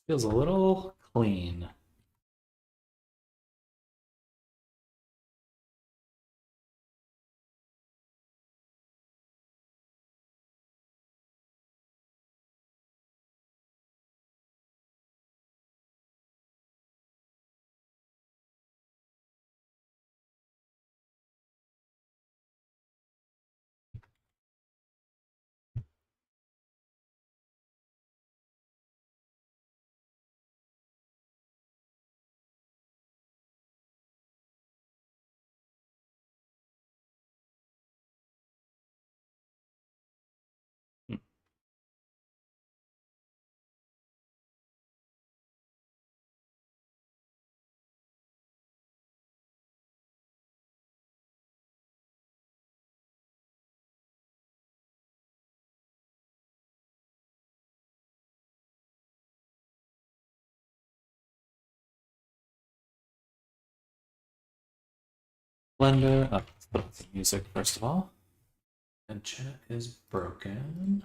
Feels a little clean. Blender. Oh, let's put on some music first of all. And chat is broken.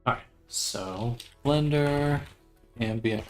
All right, so Blender, ambient.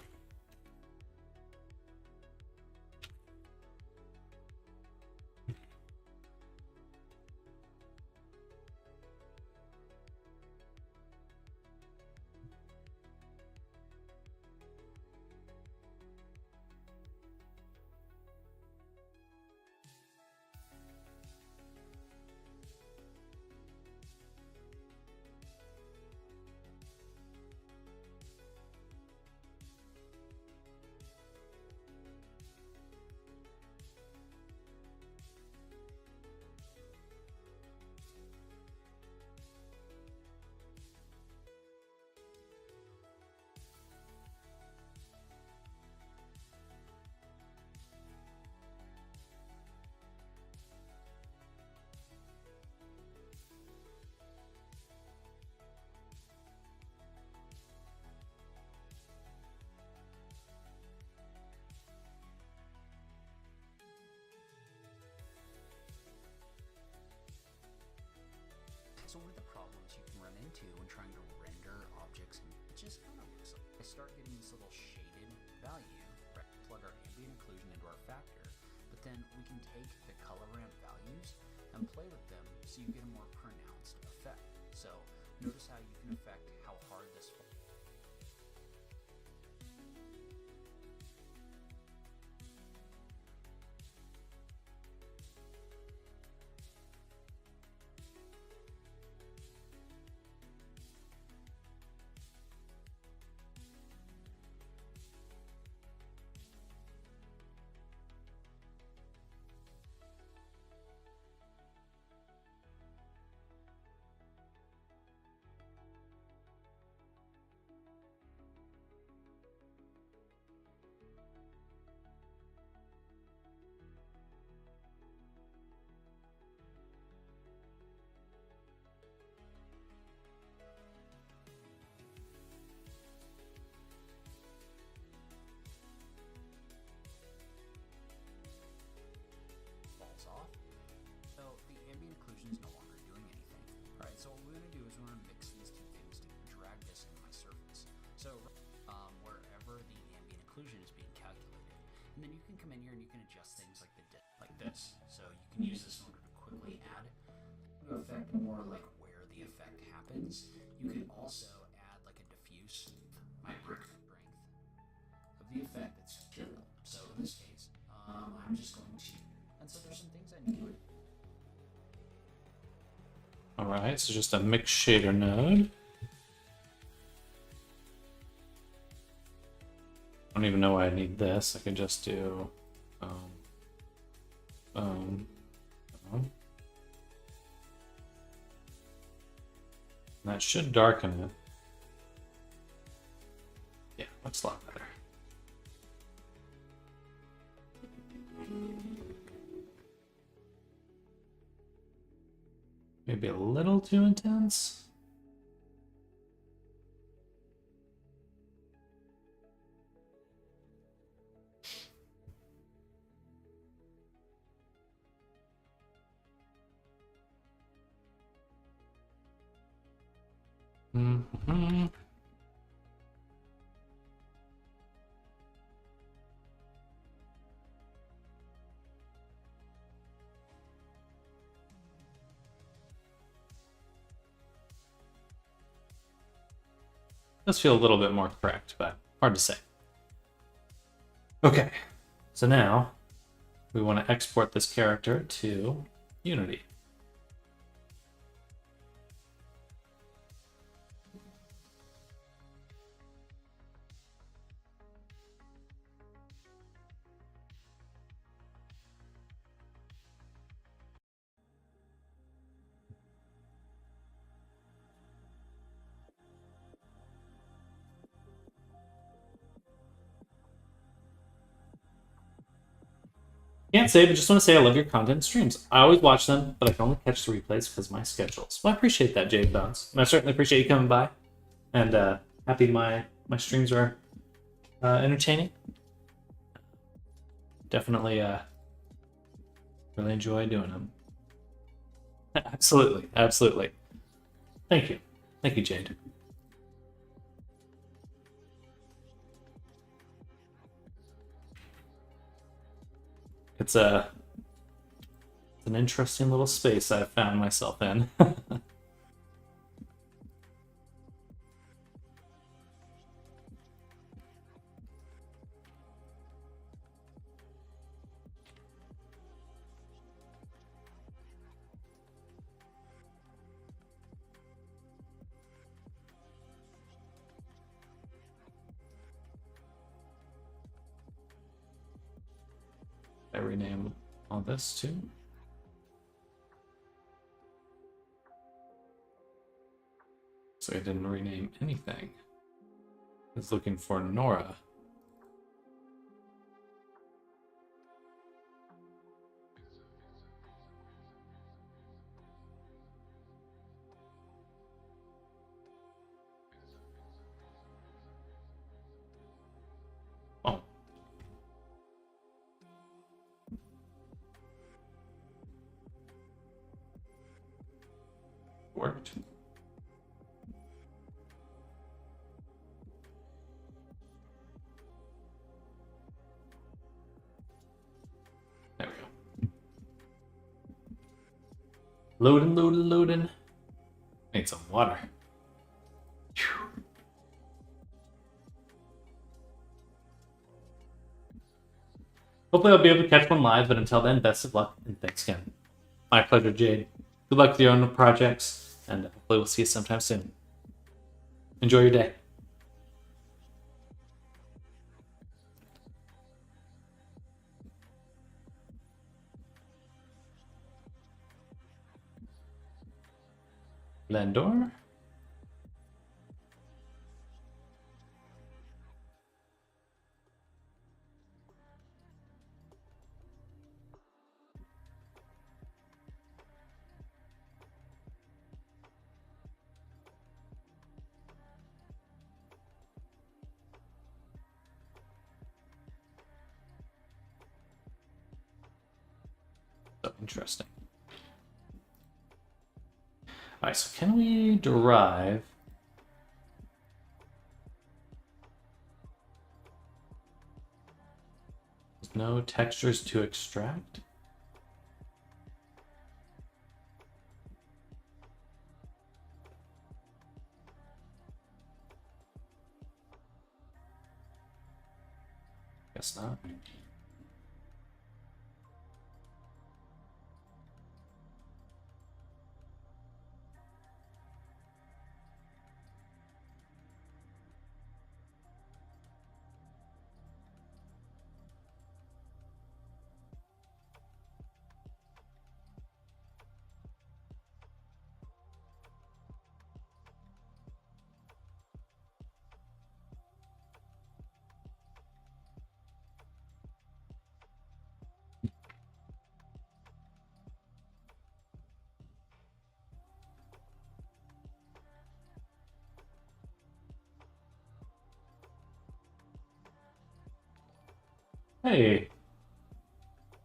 So one of the problems you can run into when trying to render objects, and it just kind of looks like I start getting this little shaded value, right? Plug our ambient occlusion into our factor, but then we can take the color ramp values and play with them so you get a more pronounced effect. So notice how you can affect how hard this falls off. So the ambient occlusion is no longer doing anything. Alright, so what we're going to do is we're going to mix these two things to drag this into my surface. So wherever the ambient occlusion is being calculated. And then you can come in here and you can adjust things like like this. So you can use this in order to quickly add the effect more like where the effect happens. You can also add like a diffuse micro strength of the effect that's killed. So in this case, I'm just going to, and so there's some things I need to. All right, so just a mix shader node. I don't even know why I need this. I can just do um, that should darken it. Yeah, looks a lot better. maybe a little too intense. Mm-hmm. Does feel a little bit more correct, but hard to say. Okay, so now we want to export this character to Unity. Can't say, but just want to say I love your content and streams. I always watch them, but I can only catch the replays because of my schedules. Well, I appreciate that, Jade Bones. And I certainly appreciate you coming by. And happy my streams are entertaining. Definitely really enjoy doing them. Absolutely, absolutely. Thank you. Thank you, Jade. It's an interesting little space I've found myself in. I rename all this too. So I didn't rename anything. I was looking for Nora. Oh. Worked. There we go. Loading, loading, loading. Need some water. Whew. Hopefully I'll be able to catch one live, but until then, best of luck and thanks again. My pleasure, Jade. Good luck with your own projects, and hopefully we'll see you sometime soon. Enjoy your day. Lendor? So interesting. Alright, so can we derive there's no textures to extract? Guess not. Hey,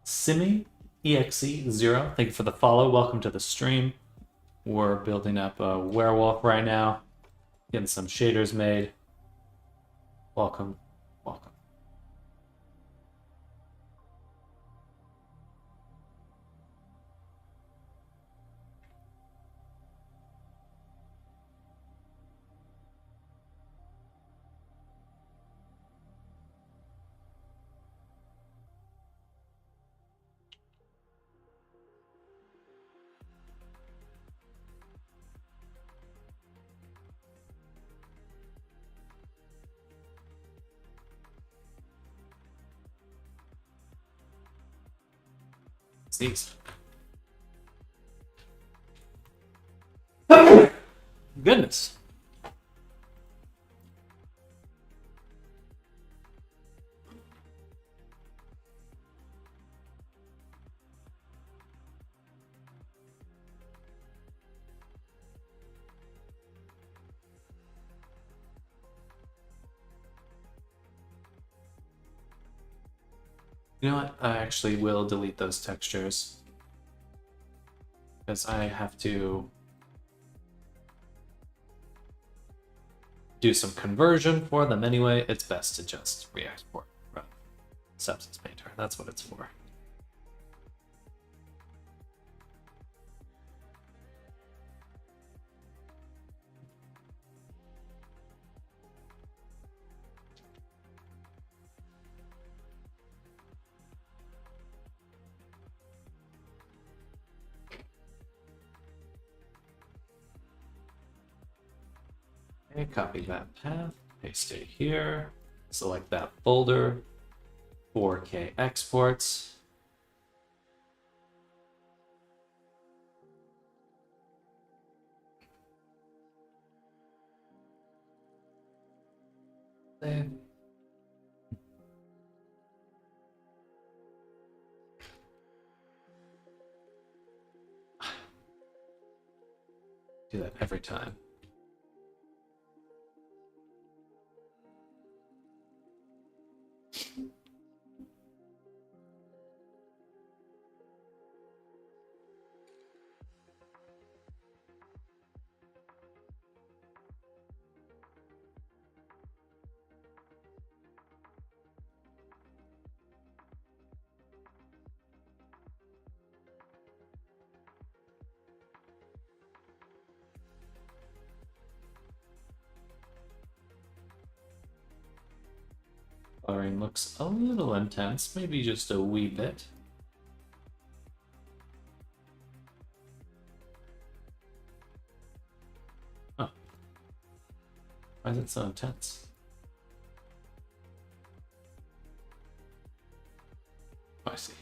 Simi EXE0, thank you for the follow. Welcome to the stream. We're building up a werewolf right now, getting some shaders made. Welcome, welcome. Sneeze. Goodness. You know what? I actually will delete those textures because I have to do some conversion for them anyway. It's best to just re-export from Substance Painter. That's what it's for. Okay, copy that path, paste it here, select that folder, 4K exports. Save. Do that every time. Coloring looks a little intense, maybe just a wee bit. Oh. Why is it so intense? Oh, I see.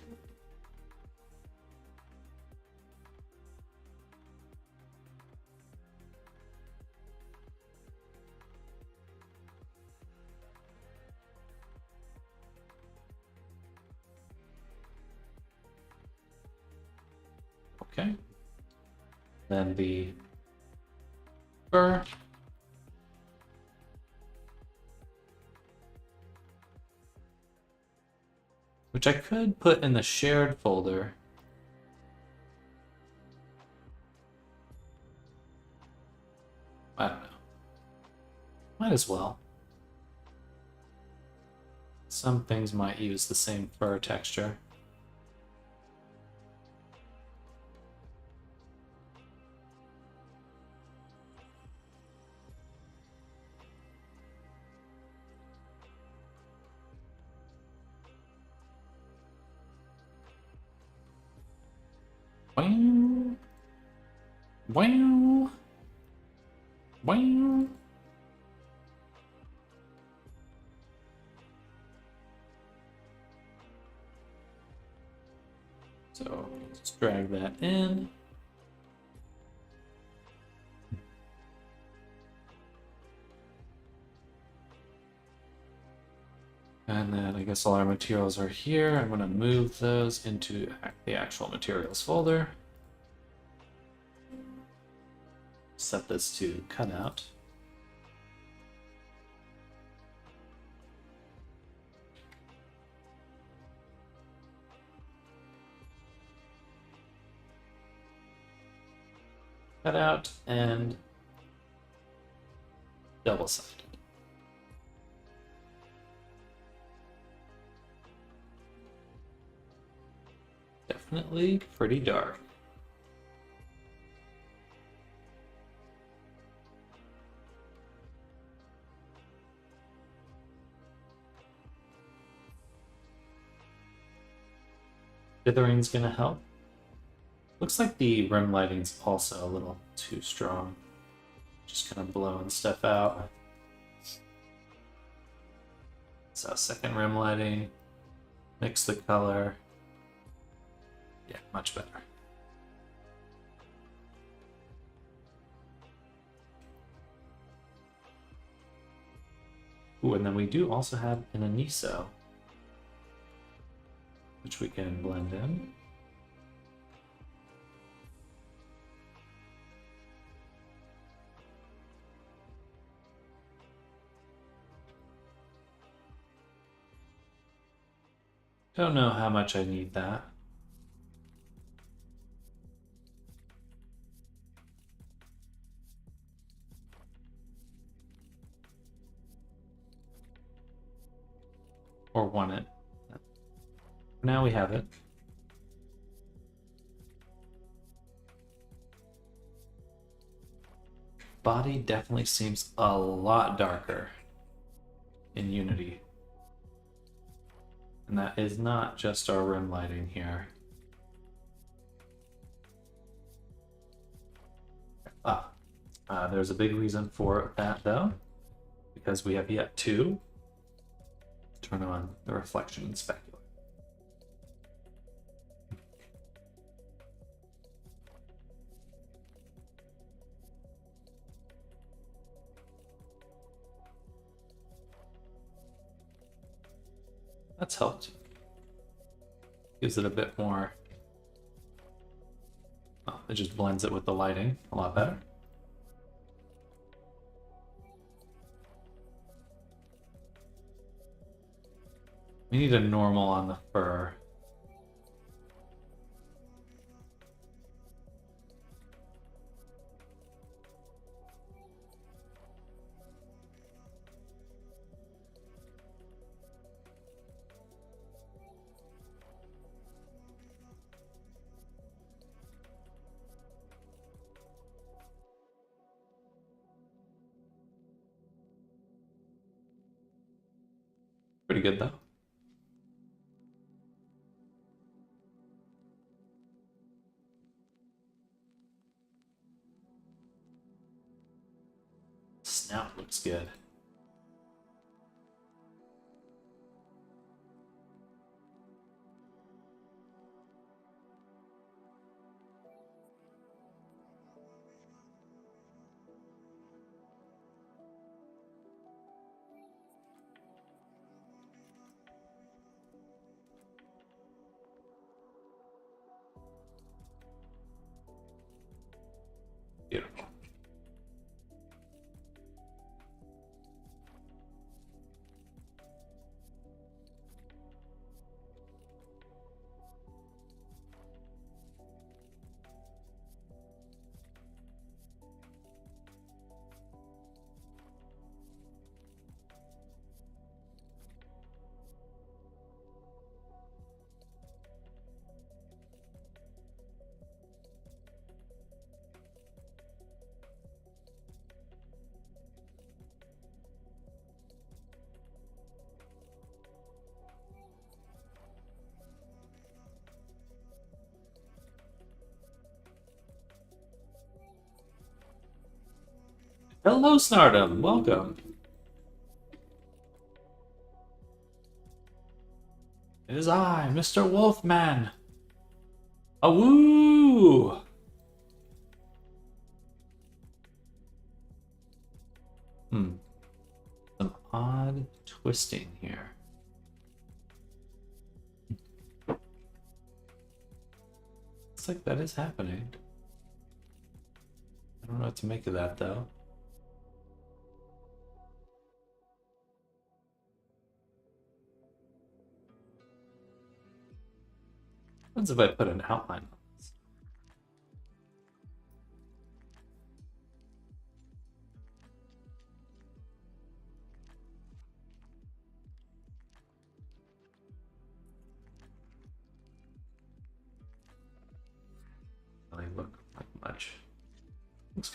Okay. Then the fur. Which I could put in the shared folder. I don't know. Might as well. Some things might use the same fur texture. Wow. Wow. Wow. So let's drag that in. And then I guess all our materials are here. I'm going to move those into the actual materials folder. Set this to cutout. cut out and double-sided. Definitely pretty dark. Dithering's gonna help. Looks like the rim lighting's also a little too strong. Just kind of blowing stuff out. So second rim lighting, mix the color. Yeah, much better. Ooh, and then we do also have an Aniso, which we can blend in. Don't know how much I need that. Or want it. Now we have it. Body definitely seems a lot darker in Unity. And that is not just our rim lighting here. There's a big reason for that though, because we have yet to turn on the reflection specular. That's helped. Gives it a bit more. Oh, it just blends it with the lighting a lot better. We need a normal on the fur. Pretty good though. Snout looks good. Beautiful. Hello, Snardom. Welcome. It is I, Mr. Wolfman. Awoo! Some odd twisting here. Looks like that is happening. I don't know what to make of that though. What happens if I put an outline on this?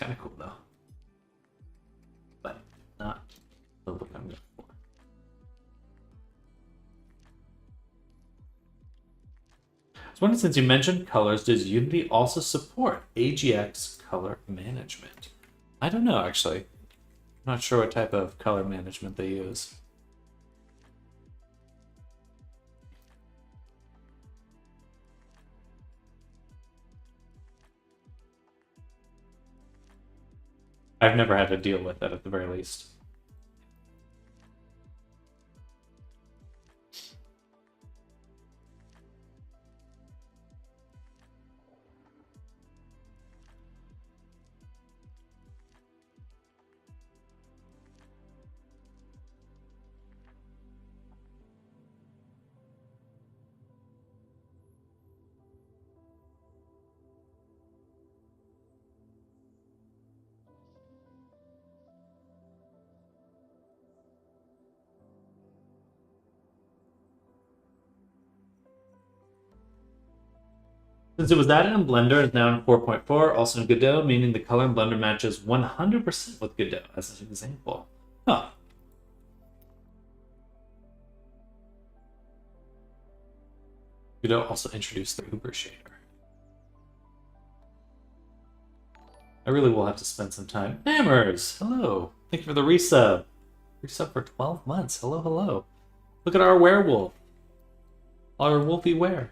kind of cool though, but not the look I'm going for. I was wondering, since you mentioned colors, does Unity also support AGX color management? I don't know, actually. I'm not sure what type of color management they use. I've never had to deal with that at the very least. Since it was added in Blender, it's now in 4.4, also in Godot, meaning the color in Blender matches 100% with Godot, as an example. Huh. Godot also introduced the Uber shader. I really will have to spend some time. Hammers! Hello! Thank you for the resub. Resub for 12 months. Hello, hello. Look at our werewolf. Our wolfy were.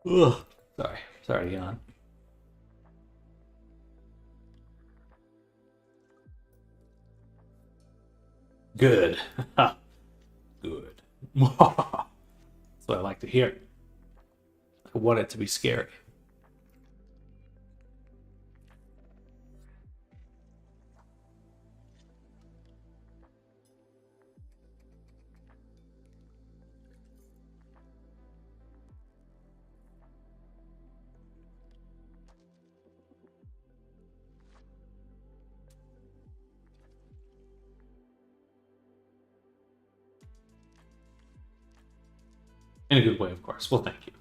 Ugh. Sorry to yawn. Good. Good. That's what I like to hear. I want it to be scary. In a good way, of course. Well, thank you.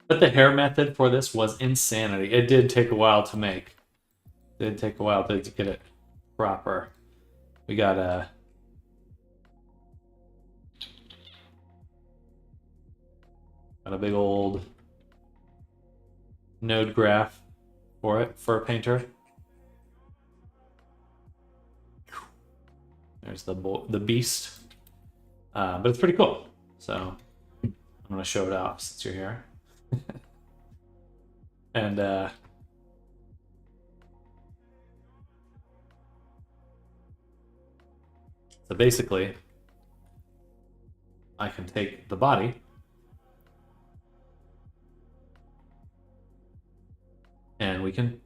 But the hair method for this was insanity. It did take a while to make. It did take a while to get it proper. We got a big old node graph for it for a painter. There's the beast, but it's pretty cool. So I'm gonna show it off since you're here. And so basically, I can take the body and we can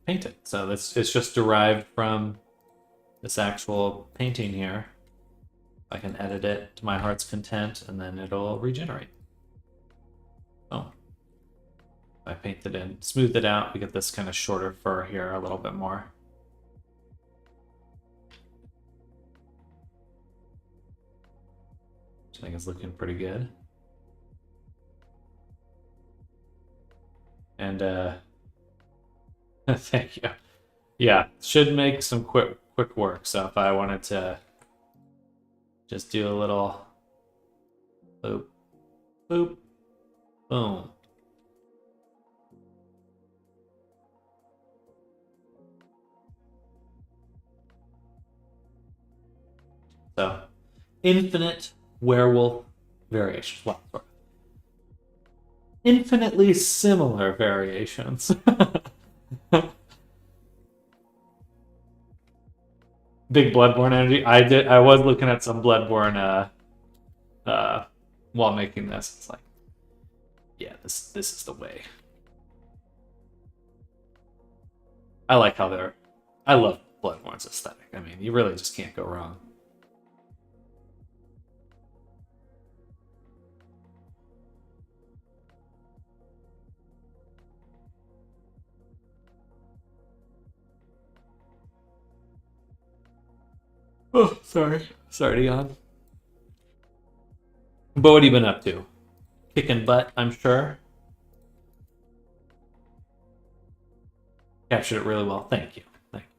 paint it. So it's just derived from this actual painting here. I can edit it to my heart's content, and then it'll regenerate. Oh. I paint it in, smooth it out, we get this kind of shorter fur here a little bit more. Which I think is looking pretty good. And thank you. Yeah, should make some quick work. So if I wanted to just do a little boop, boop, boom. So, infinite werewolf variations. Well, infinitely similar variations. Big Bloodborne energy. I was looking at some Bloodborne while making this. It's like, yeah, this is the way. I like how they're. I love Bloodborne's aesthetic. I mean, you really just can't go wrong. Oh, sorry. Sorry to yawn. But what have you been up to? Kicking butt, I'm sure. Captured it really well. Thank you. Thank you.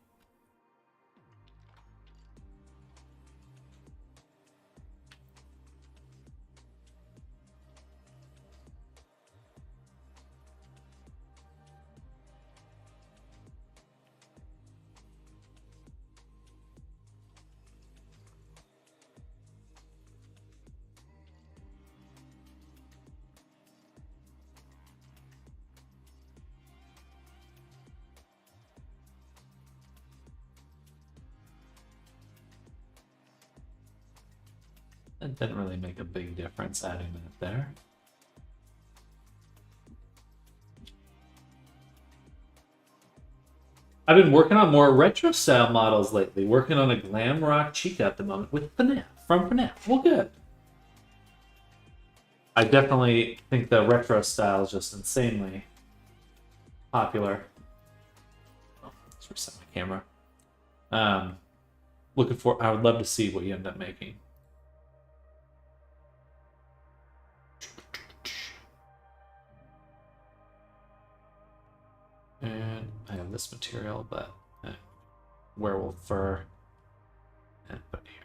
It didn't really make a big difference adding that there. I've been working on more retro style models lately. Working on a glam rock Chica at the moment with FNAF from FNAF. Well, good. I definitely think the retro style is just insanely popular. Oh, let's reset my camera. Looking for. I would love to see what you end up making. And I have this material, but werewolf fur, and put here.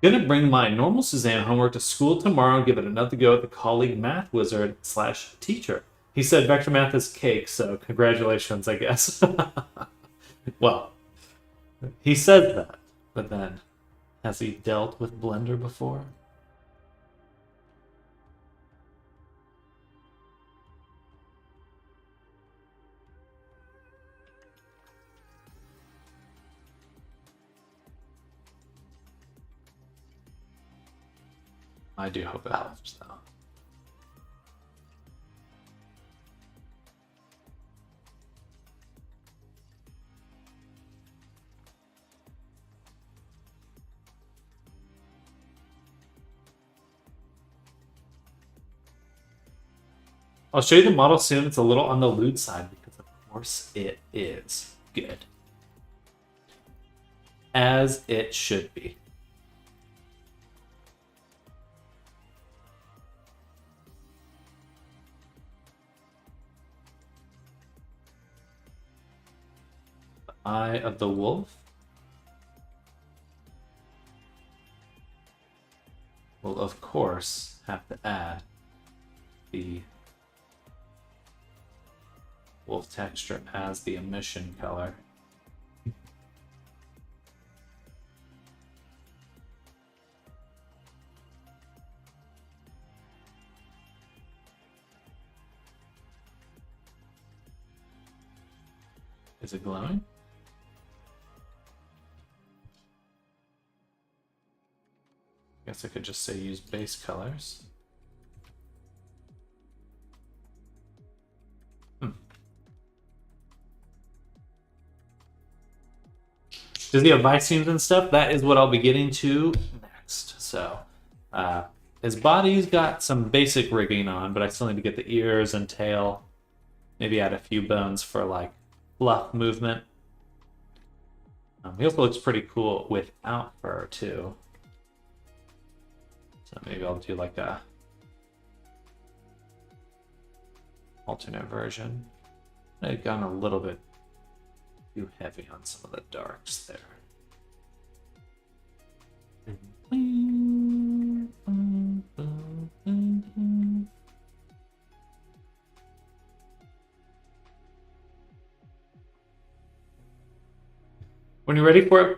Gonna bring my normal Suzanne homework to school tomorrow and give it another go at the colleague math wizard / teacher. He said vector math is cake, so congratulations, I guess. Well, he said that, but then has he dealt with Blender before? I do hope it helps, though. I'll show you the model soon. It's a little on the lewd side because, of course, it is good. As it should be. The Eye of the Wolf. Will, of course, have to add the wolf texture as the emission color. Is it glowing? Guess I could just say use base colors. Does he have vice scenes and stuff? That is what I'll be getting to next. So, his body's got some basic rigging on, but I still need to get the ears and tail. Maybe add a few bones for like fluff movement. He also looks pretty cool without fur too. So maybe I'll do like a alternate version. I've gone a little bit too heavy on some of the darks there. When you're ready for it,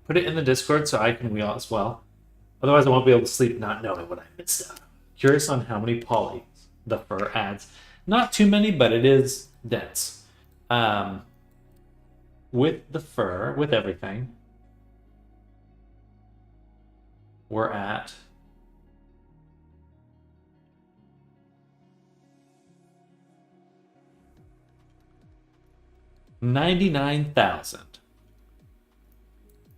put it in the Discord so I can wheel as well. Otherwise, I won't be able to sleep not knowing what I missed out. Curious on how many polys the fur adds. Not too many, but it is dense. With the fur, with everything, we're at 99,000.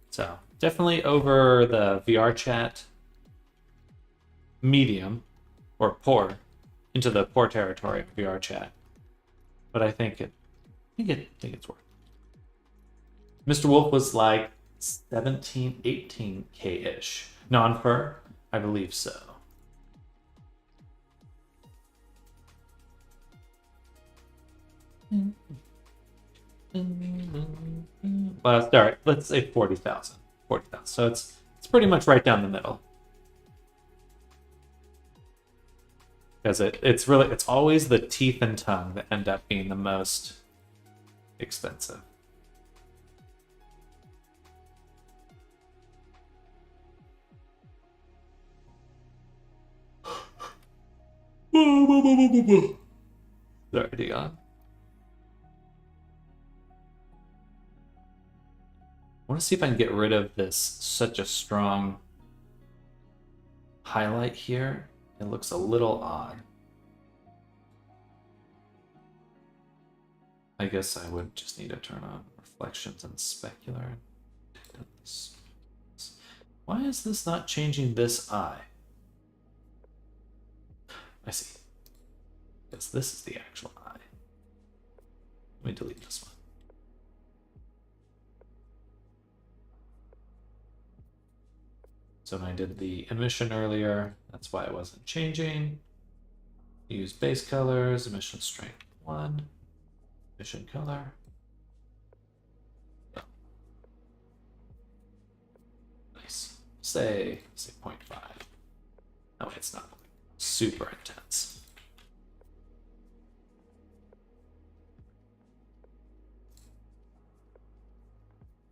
So definitely over the VR chat medium or poor into the poor territory of VR chat. But I think it's worth it. Mr. Wolf was like 17, 18K ish. Non-fur? I believe so. Well, all right, let's say 40,000. 40,000. So it's pretty much right down the middle. Because it's always the teeth and tongue that end up being the most expensive. Sorry, Dion. I want to see if I can get rid of this such a strong highlight here. It looks a little odd. I guess I would just need to turn on reflections and specular. Why is this not changing this eye? I see. Because this is the actual eye. Let me delete this one. So when I did the emission earlier, that's why it wasn't changing. Use base colors, emission strength 1, emission color. Oh. Nice. Say 0.5. No, it's not super intense.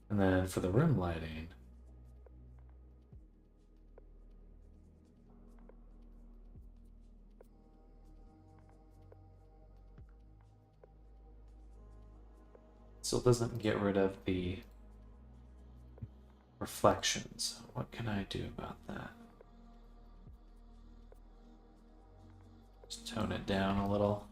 And then for the room lighting, still doesn't get rid of the reflections. What can I do about that? Just tone it down a little.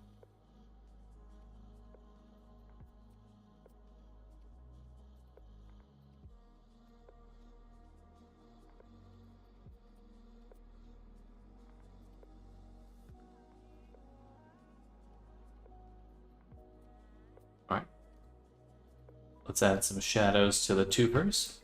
All right. Let's add some shadows to the tubers.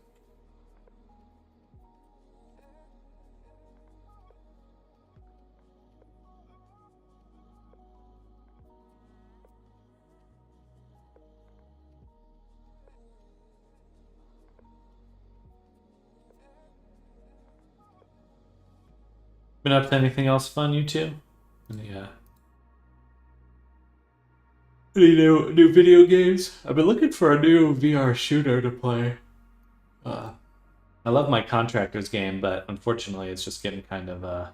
Been up to anything else fun, you two? Any new video games? I've been looking for a new VR shooter to play. I love my Contractors game, but unfortunately it's just getting kind of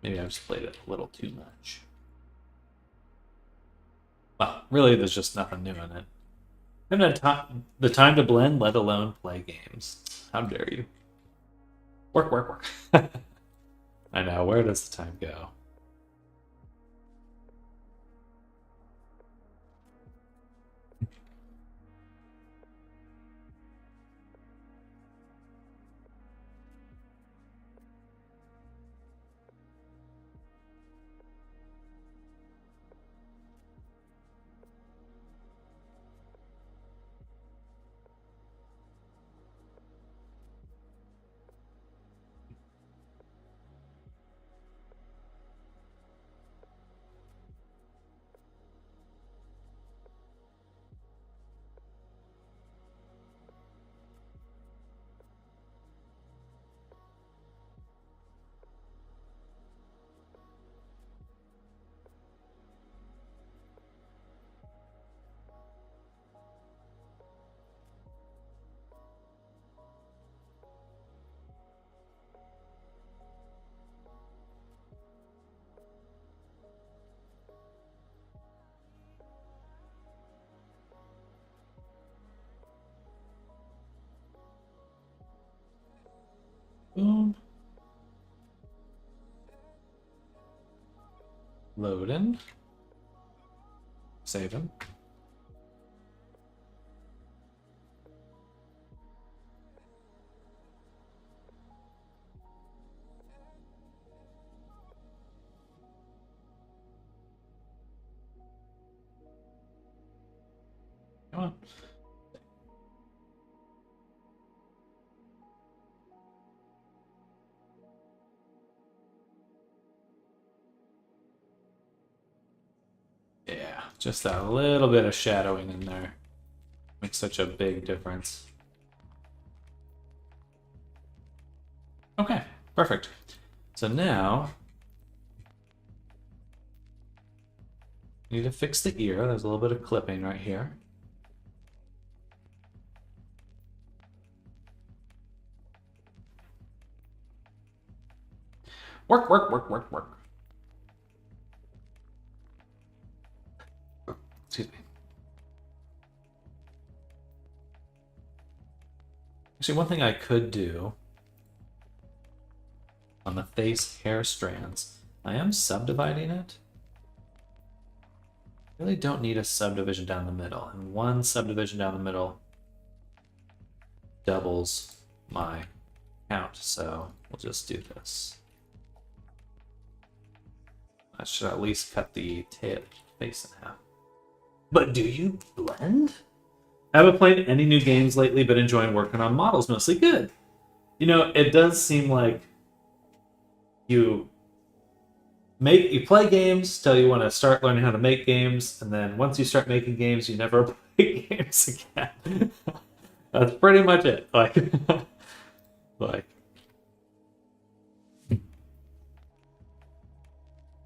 maybe I've just played it a little too much. Well, really there's just nothing new in it. I haven't had the time to blend, let alone play games. How dare you? Work, work, work. I know, where does the time go? Loading. Saving. Come on. Yeah, just that little bit of shadowing in there makes such a big difference. Okay, perfect. So now need to fix the ear. There's a little bit of clipping right here. Work, work, work, work, work. Excuse me. Actually, one thing I could do on the face hair strands, I am subdividing it. Really don't need a subdivision down the middle, and one subdivision down the middle doubles my count, so we'll just do this. I should at least cut the tail face in half. But do you blend? I haven't played any new games lately, but enjoying working on models mostly. Good. You know, it does seem like you play games till you want to start learning how to make games, and then once you start making games, you never play games again. That's pretty much it. Like,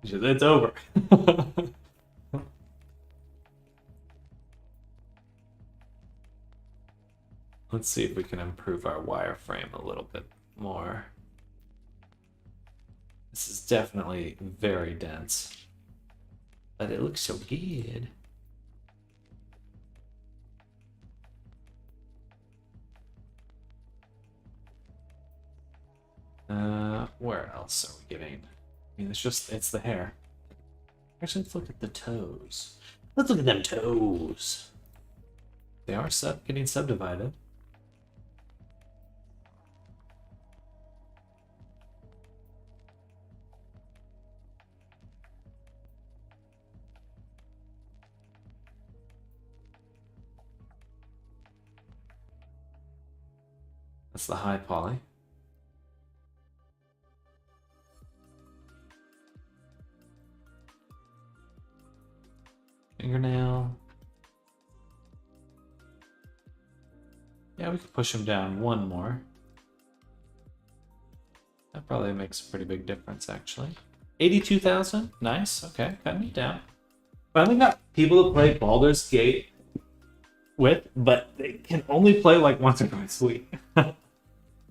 it's over. Let's see if we can improve our wireframe a little bit more. This is definitely very dense, but it looks so good. Where else are we getting? I mean, it's the hair. Actually, let's look at the toes. Let's look at them toes. They are getting subdivided. That's the high poly. Fingernail. Yeah, we could push him down one more. That probably makes a pretty big difference, actually. 82,000? Nice. Okay, cutting it down. Finally got people to play Baldur's Gate with, but they can only play like once or twice a week.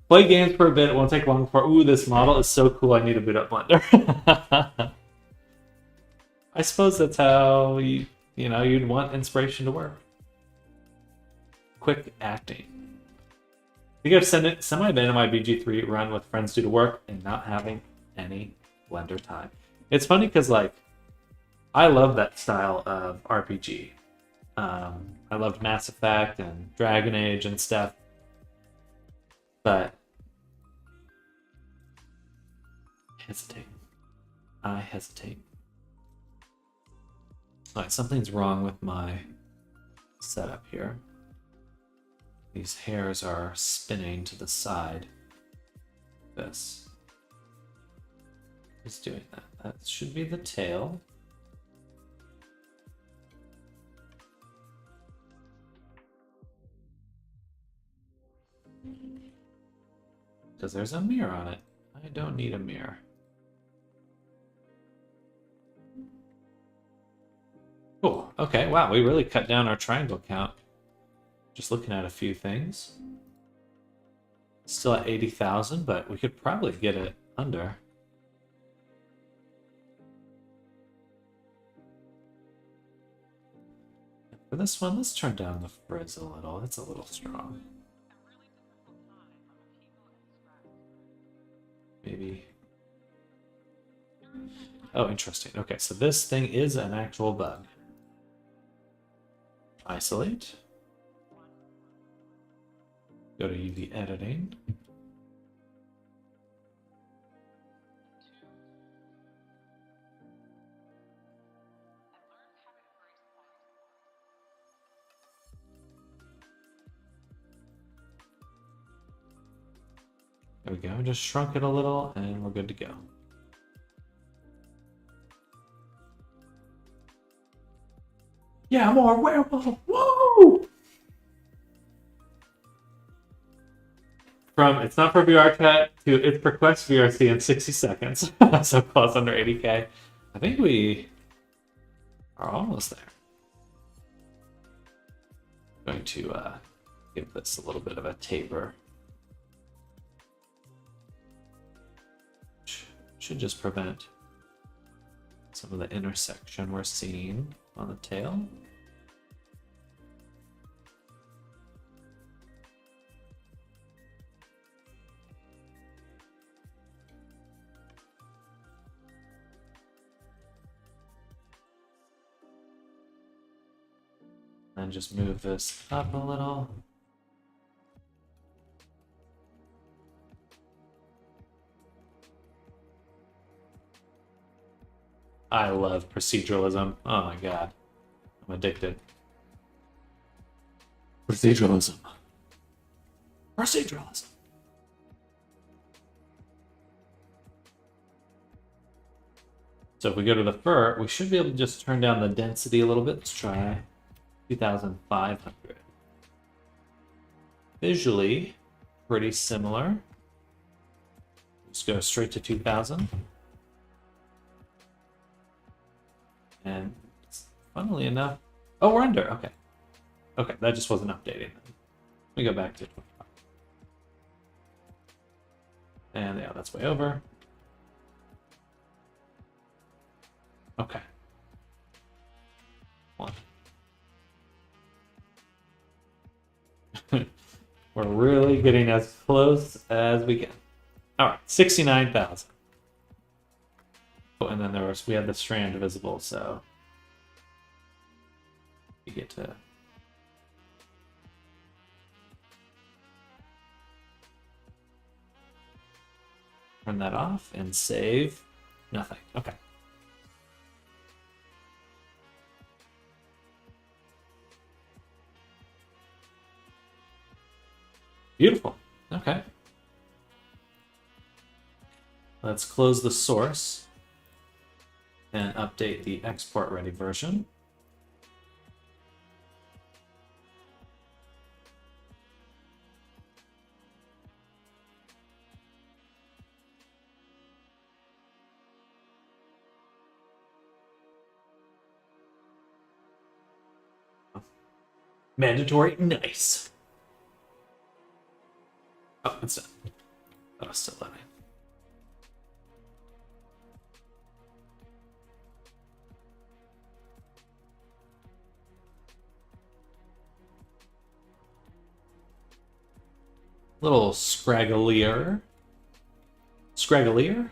Play games for a bit, it won't take long before, ooh, this model is so cool, I need to boot up Blender. I suppose that's how you'd want inspiration to work. Quick acting. I think I've semi-abandoned my BG3 run with friends due to work and not having any Blender time. It's funny because, like, I love that style of RPG. I loved Mass Effect and Dragon Age and stuff. But I hesitate. Alright, something's wrong with my setup here. These hairs are spinning to the side. This is doing that. That should be the tail. Because there's a mirror on it. I don't need a mirror. Cool. Okay, wow, we really cut down our triangle count. Just looking at a few things. Still at 80,000, but we could probably get it under. For this one, let's turn down the frizz a little. It's a little strong. Maybe Oh, interesting. Okay, so this thing is an actual bug. Isolate. Go to UV editing. There we go. Just shrunk it a little and we're good to go. Yeah, more werewolf. Woo! From it's not for VR chat to it's for Quest VRC in 60 seconds. So close under 80k. I think we are almost there. I'm going to give this a little bit of a taper. Should just prevent some of the intersection we're seeing on the tail. And just move this up a little. I love proceduralism. Oh my god. I'm addicted. Proceduralism. Proceduralism. So if we go to the fur, we should be able to just turn down the density a little bit. Let's try 2,500. Visually, pretty similar. Just go straight to 2,000. And funnily enough, oh, we're under. Okay. Okay, that just wasn't updating. Let me go back to 25. And yeah, that's way over. Okay. One. We're really getting as close as we can. All right, 69,000. Oh, and then we had the strand visible, so you get to turn that off and save. Nothing. Okay. Beautiful. Okay. Let's close the source and update the export ready version. Mandatory, nice. Oh, it's done. That was still loading. Little scragglier. Scragglier?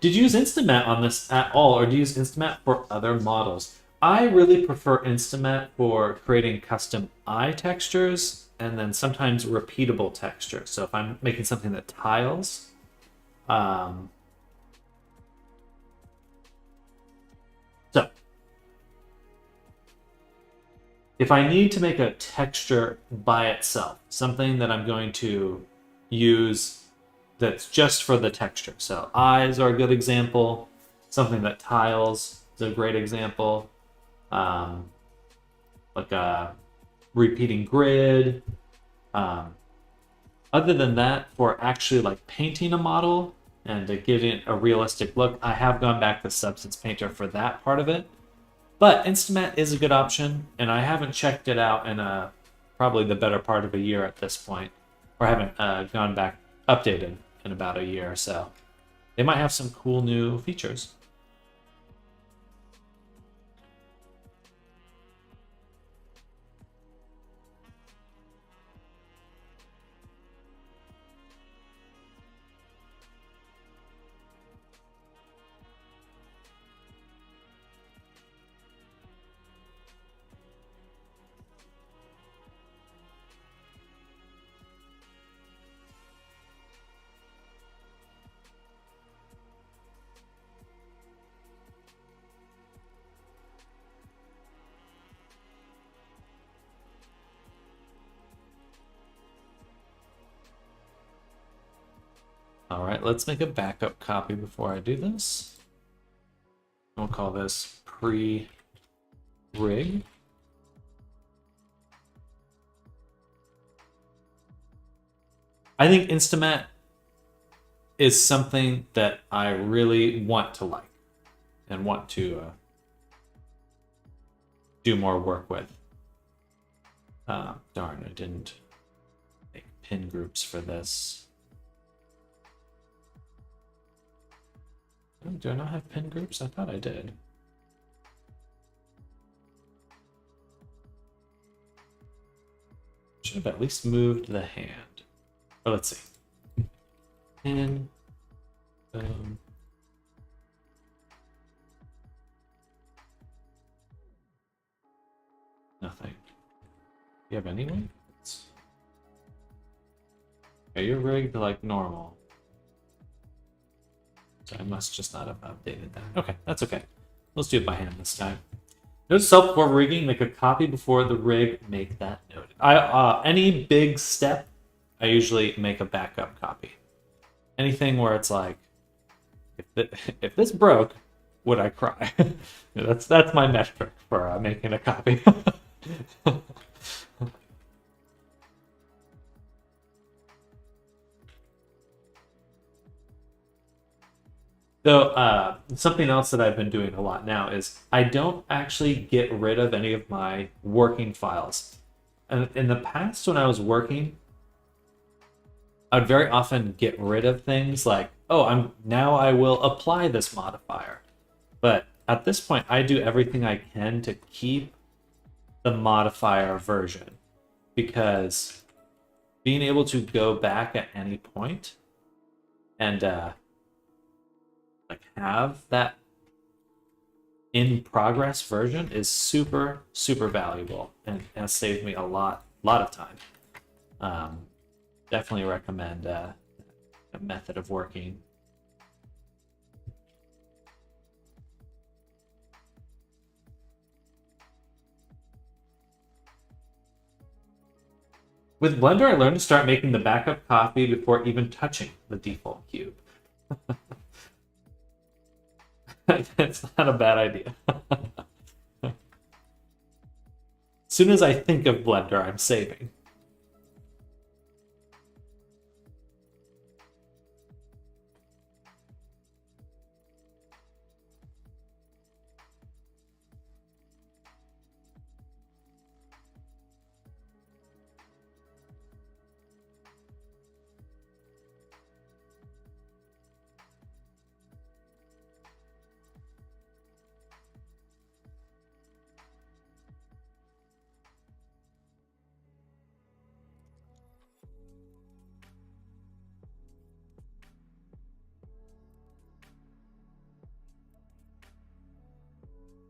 Did you use Instamat on this at all, or do you use Instamat for other models? I really prefer Instamat for creating custom eye textures and then sometimes repeatable textures. So if I'm making something that tiles, so if I need to make a texture by itself, something that I'm going to use that's just for the texture. So eyes are a good example. Something that tiles is a great example. Like a repeating grid. Other than that, for actually like painting a model and to give it a realistic look, I have gone back to Substance Painter for that part of it. But Instamat is a good option, and I haven't checked it out in probably the better part of a year at this point, or haven't gone back updated in about a year or so. They might have some cool new features. All right, let's make a backup copy before I do this. We'll call this pre-rig. I think Instamat is something that I really want to like and want to do more work with. Darn, I didn't make pin groups for this. Oh, do I not have pin groups? I thought I did. Should have at least moved the hand. Oh, let's see. Pin. Nothing. You have any weights? Okay, you're rigged like normal. So I must just not have updated that. Okay, that's okay. Let's do it by hand this time. Note to self before rigging, make a copy before the rig, make that noted. Any big step, I usually make a backup copy. Anything where it's like, if this broke, would I cry? that's my metric for making a copy. So something else that I've been doing a lot now is I don't actually get rid of any of my working files. And in the past, when I was working, I'd very often get rid of things like, oh, I will apply this modifier. But at this point, I do everything I can to keep the modifier version, because being able to go back at any point and like have that in progress version is super valuable and has saved me a lot of time. Definitely recommend a method of working. With Blender, I learned to start making the backup copy before even touching the default cube. It's not a bad idea. As soon as I think of Blender, I'm saving.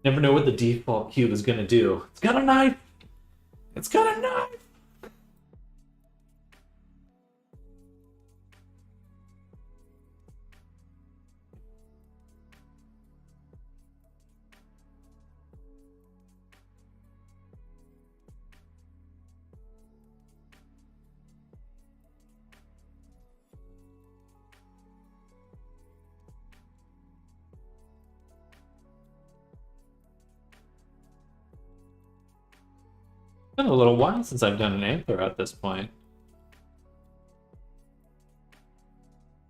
Never know what the default cube is going to do. It's got a knife! It's got a knife! It's been a little while since I've done an antler at this point.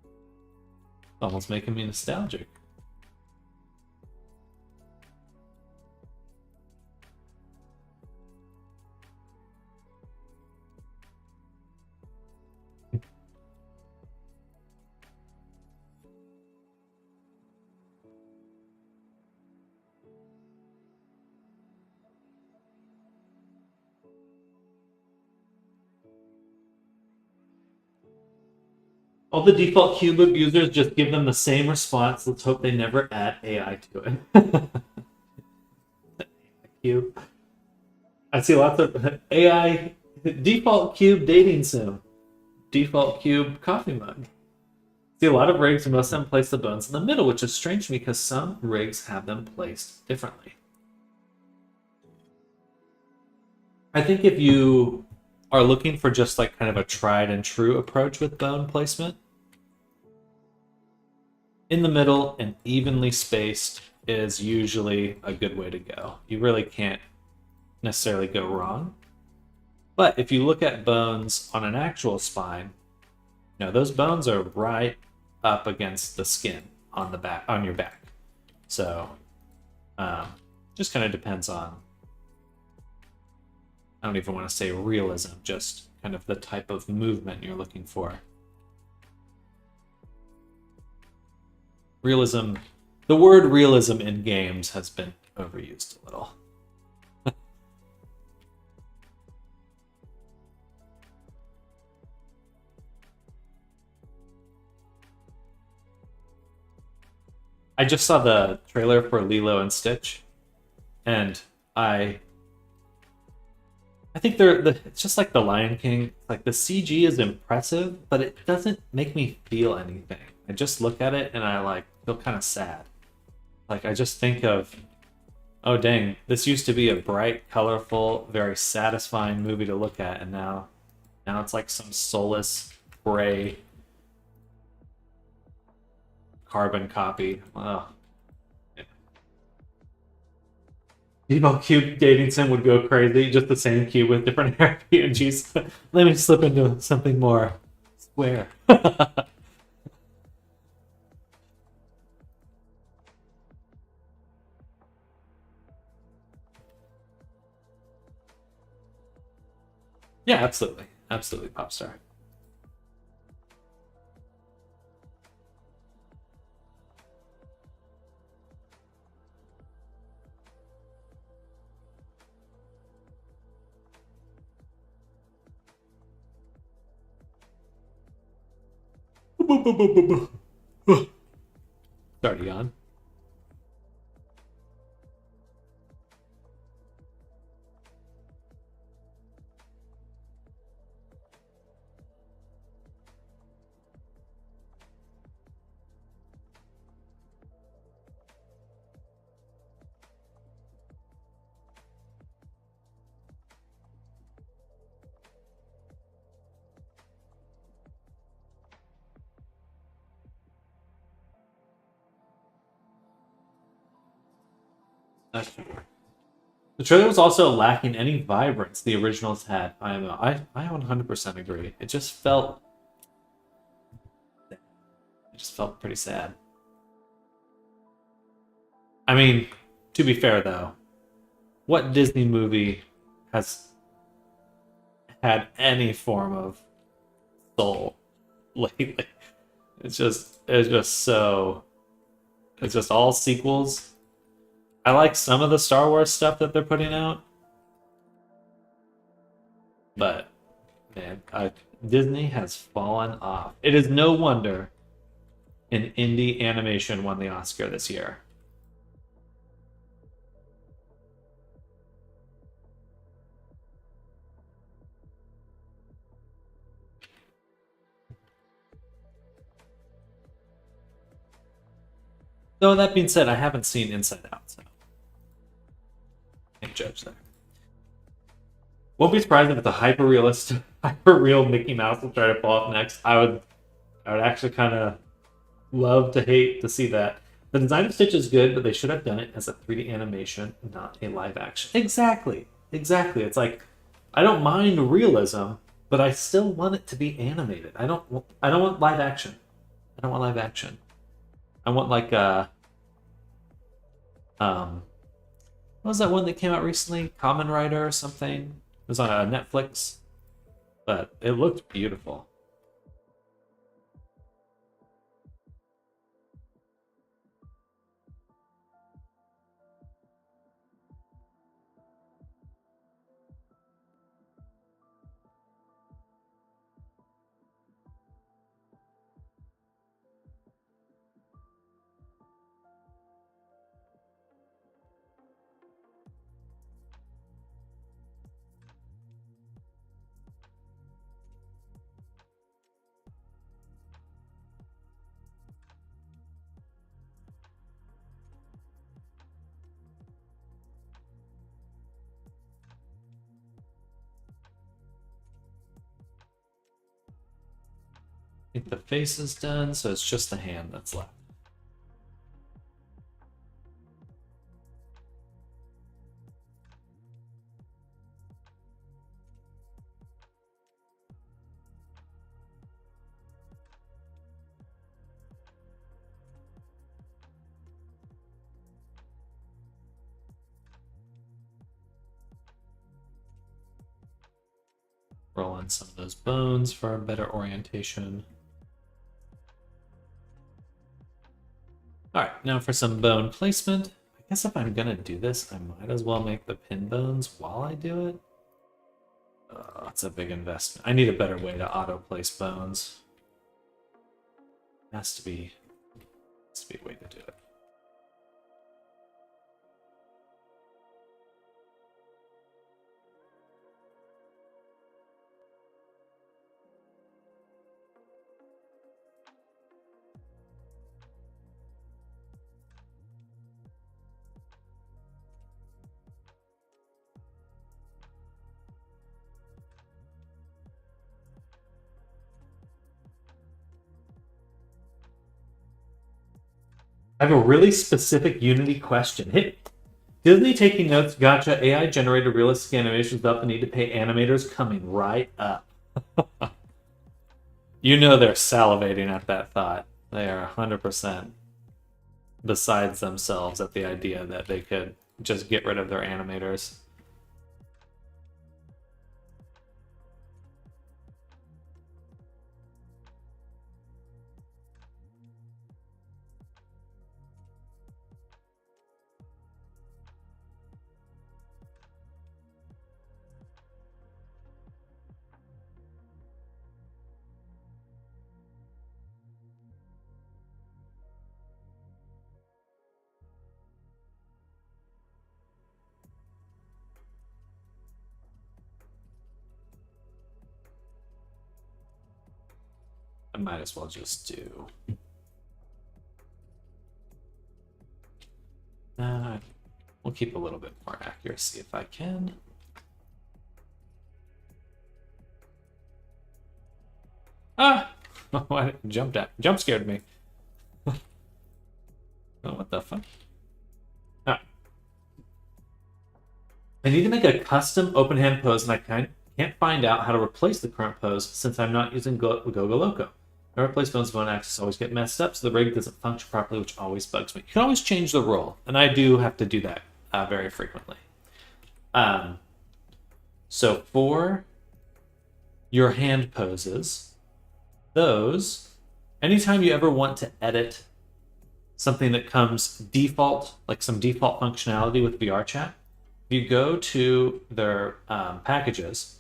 It's almost making me nostalgic. All the default cube abusers, just give them the same response. Let's hope they never add AI to it. Cube. I see lots of AI default cube dating sim, default cube coffee mug. See a lot of rigs, and most of them place the bones in the middle, which is strange to me because some rigs have them placed differently. I think if you are looking for just like kind of a tried and true approach with bone placement, in the middle and evenly spaced is usually a good way to go. You really can't necessarily go wrong. But if you look at bones on an actual spine, those bones are right up against the skin on the back, on your back. So just kind of depends on, I don't even want to say realism, just kind of the type of movement you're looking for. Realism, the word realism in games has been overused a little. I just saw the trailer for Lilo and Stitch, and I think it's just like the Lion King. Like the CG is impressive, but it doesn't make me feel anything. I just look at it and I like feel kind of sad. Like I just think of, oh dang, this used to be a bright, colorful, very satisfying movie to look at, and now it's like some soulless, gray, carbon copy. Oh. Debo Cube dating sim would go crazy. Just the same cube with different RPGs. Let me slip into something more square. Yeah, absolutely. Absolutely, Popstar. Start yawn. That's true. The trailer was also lacking any vibrance the originals had. I 100% agree. It just felt pretty sad. I mean, to be fair though, what Disney movie has had any form of soul lately? It's just all sequels. I like some of the Star Wars stuff that they're putting out, but man, Disney has fallen off. It is no wonder an indie animation won the Oscar this year. Though that being said, I haven't seen Inside Out, so can't judge there. Won't be surprised if it's a hyper real Mickey Mouse will try to pull off next. I would actually kind of love to hate to see that. The design of Stitch is good, but they should have done it as a 3D animation, not a live action. Exactly. It's like I don't mind realism, but I still want it to be animated. I don't want live action. I want like what was that one that came out recently? Kamen Rider or something? It was on Netflix, but it looked beautiful. I think the face is done, so it's just the hand that's left. Roll in some of those bones for a better orientation. All right, now for some bone placement. I guess if I'm gonna do this, I might as well make the pin bones while I do it. It's a big investment. I need a better way to auto place bones. Has to be a way to do it. I have a really specific Unity question. Hit Disney taking notes. Gotcha. AI generated realistic animations without the need to pay animators coming right up. You know they're salivating at that thought. They are 100% besides themselves at the idea that they could just get rid of their animators. I might as well just do. We'll keep a little bit more accuracy if I can. Ah! What jump scared me. Oh, what the fuck? Ah. I need to make a custom open hand pose, and I can't find out how to replace the current pose since I'm not using Gogo Loco. No replace bones bone axis always get messed up, so the rig doesn't function properly, which always bugs me. You can always change the role, and I do have to do that very frequently. So for your hand poses, those, anytime you ever want to edit something that comes default, like some default functionality with VRChat, you go to their packages,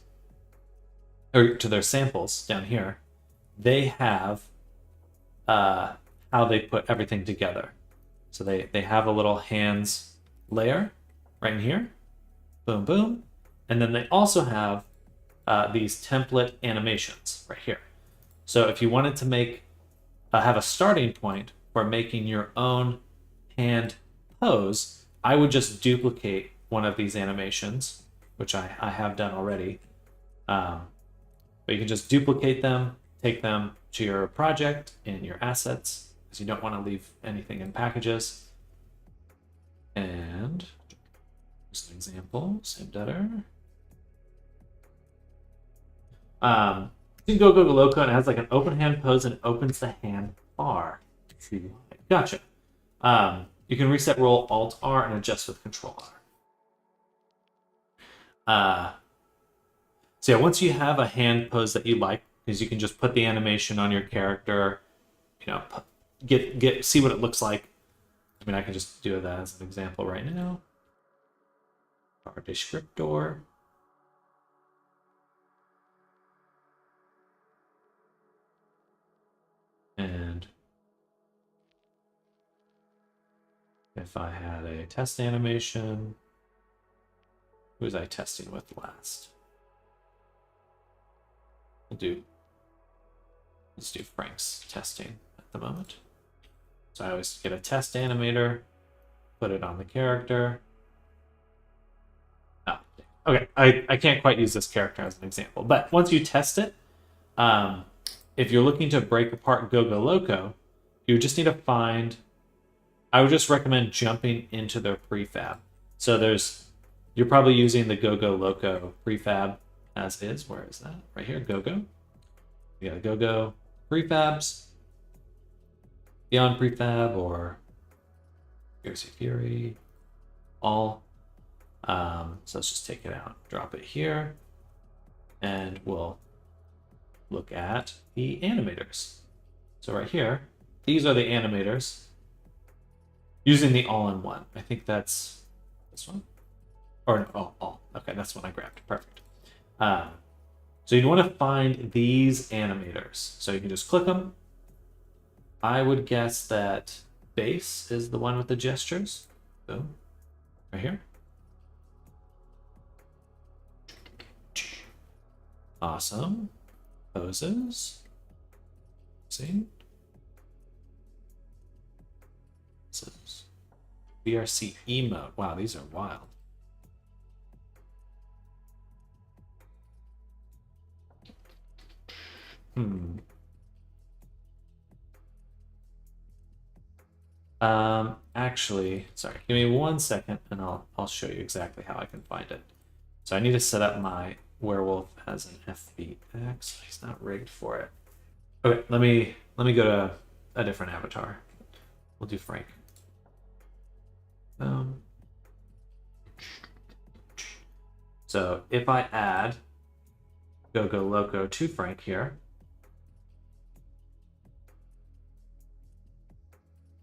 or to their samples down here, they have how they put everything together. So they have a little hands layer right in here, boom, boom. And then they also have these template animations right here. So if you wanted to make have a starting point for making your own hand pose, I would just duplicate one of these animations, which I have done already. But you can just duplicate them, take them to your project in your assets, because you don't want to leave anything in packages. And just an example, same debtor. You can go Loco, and it has like an open hand pose and it opens the hand bar. Gotcha. You can reset roll Alt R and adjust with Control R. So yeah, once you have a hand pose that you like, because you can just put the animation on your character, you know, see what it looks like. I mean, I can just do that as an example right now. Our descriptor. And if I had a test animation, who was I testing with last? Let's do Frank's testing at the moment. So I always get a test animator, put it on the character. Oh, okay, I can't quite use this character as an example, but once you test it, if you're looking to break apart Gogo Loco, you just need to find, I would just recommend jumping into their prefab. So you're probably using the Gogo Loco prefab as is. Where is that? Right here, Gogo. You got Gogo prefabs, Beyond prefab, or Fury, all. So let's just take it out, drop it here. and we'll look at the animators. So right here, these are the animators using the all-in-one. I think that's this one. Or no, all. Okay, that's one I grabbed. Perfect. So you'd want to find these animators. So you can just click them. I would guess that base is the one with the gestures. So right here. Awesome. Poses. See? Poses. VRC emote. Wow, these are wild. Actually, sorry, give me 1 second and I'll show you exactly how I can find it. So I need to set up my werewolf as an FBX. He's not rigged for it. Okay, let me go to a different avatar. We'll do Frank. So if I add Gogo Loco to Frank here,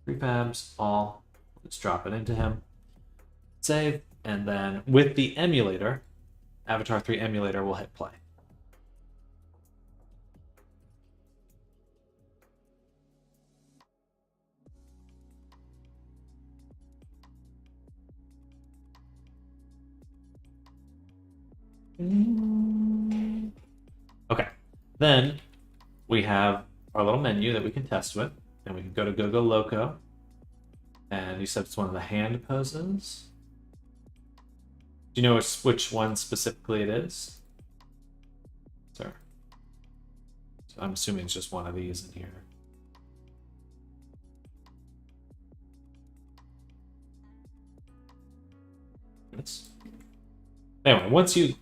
prefabs all, let's drop it into him, save, and then with the emulator, Avatar 3 emulator, we'll hit play. Okay, then we have our little menu that we can test with, and we can go to Gogo Loco, and you said it's one of the hand poses. Do you know which one specifically it is? Sir. So I'm assuming it's just one of these in here. Anyway, once you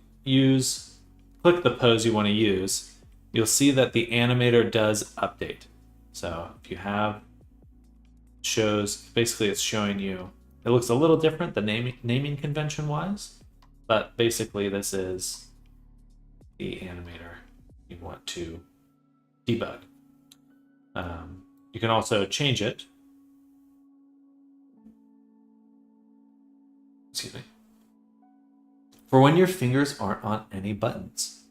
click the pose you want to use, you'll see that the animator does update. So if you have basically it's showing you, it looks a little different, the naming convention wise, but basically this is the animator you want to debug. You can also change it. Excuse me. For when your fingers aren't on any buttons.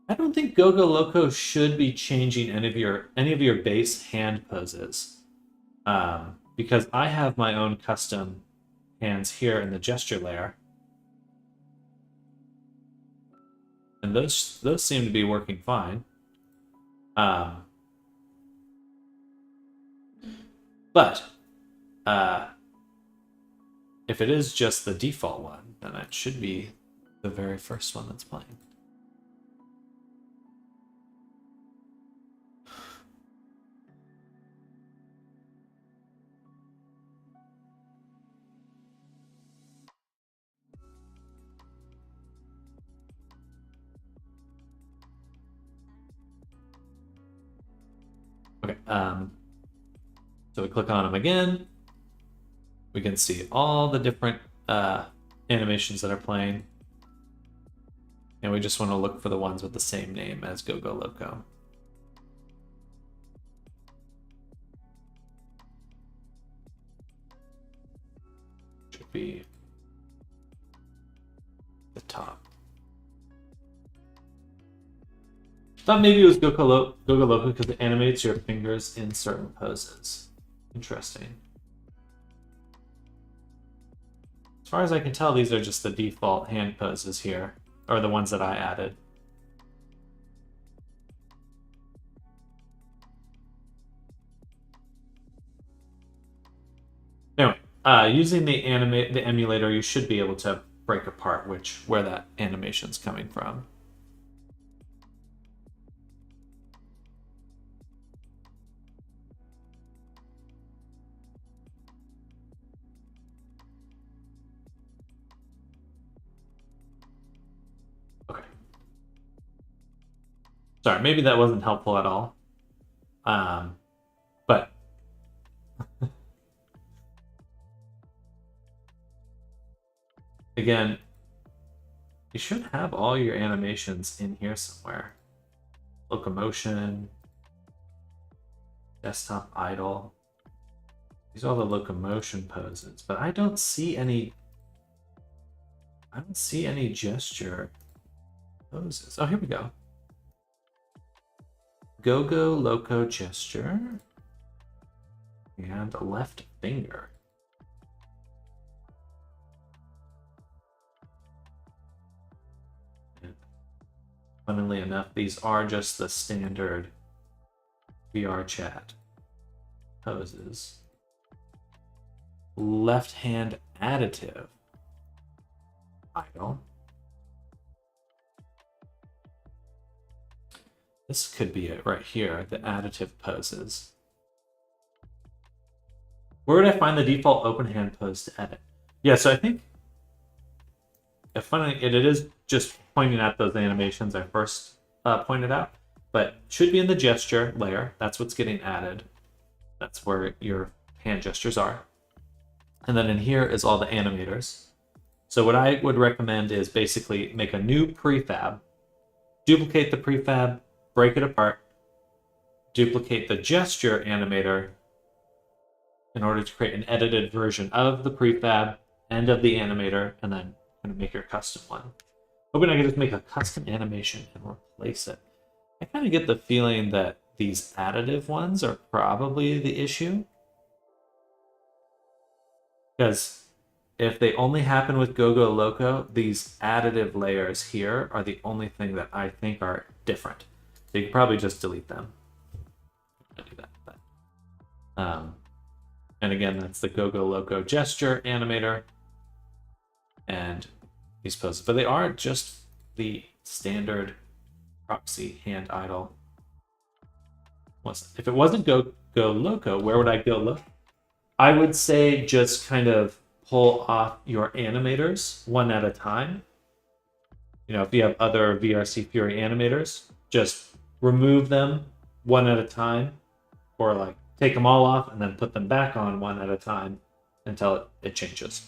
I don't think Gogo Loco should be changing any of your base hand poses, because I have my own custom hands here in the gesture layer, and those seem to be working fine. But if it is just the default one, then it should be the very first one that's playing. Okay, so we click on them again. We can see all the different animations that are playing. And we just want to look for the ones with the same name as Gogo Loco. Should be the top. Thought maybe it was Gogo Loco because it animates your fingers in certain poses. Interesting. As far as I can tell, these are just the default hand poses here, or the ones that I added. Anyway, using the emulator, you should be able to break apart where that animation's coming from. Okay. Sorry, maybe that wasn't helpful at all. But again, You should have all your animations in here somewhere. Locomotion, desktop idle. These are all the locomotion poses, but I don't see any. I don't see any gesture poses. Oh, here we go. Go-Go Loco gesture and left finger. And funnily enough, these are just the standard VR chat poses. Left hand additive idle. This could be it right here, the additive poses. Where would I find the default open hand pose to edit? Yeah, so I think it is just pointing at those animations I first pointed out, but should be in the gesture layer. That's what's getting added. That's where your hand gestures are. And then in here is all the animators. So what I would recommend is basically make a new prefab, duplicate the prefab, break it apart, duplicate the gesture animator in order to create an edited version of the prefab and of the animator, and then kind of make your custom one. Hoping I can just make a custom animation and replace it. I kind of get the feeling that these additive ones are probably the issue. Because if they only happen with Go-Go Loco, these additive layers here are the only thing that I think are different. So you can probably just delete them. I do that. And again, that's the Go-Go Loco gesture animator and these poses. But they are just the standard proxy hand idle. If it wasn't Go-Go Loco, where would I go look? I would say just kind of pull off your animators one at a time. You know, if you have other VRC Fury animators, just remove them one at a time, or like take them all off and then put them back on one at a time until it changes.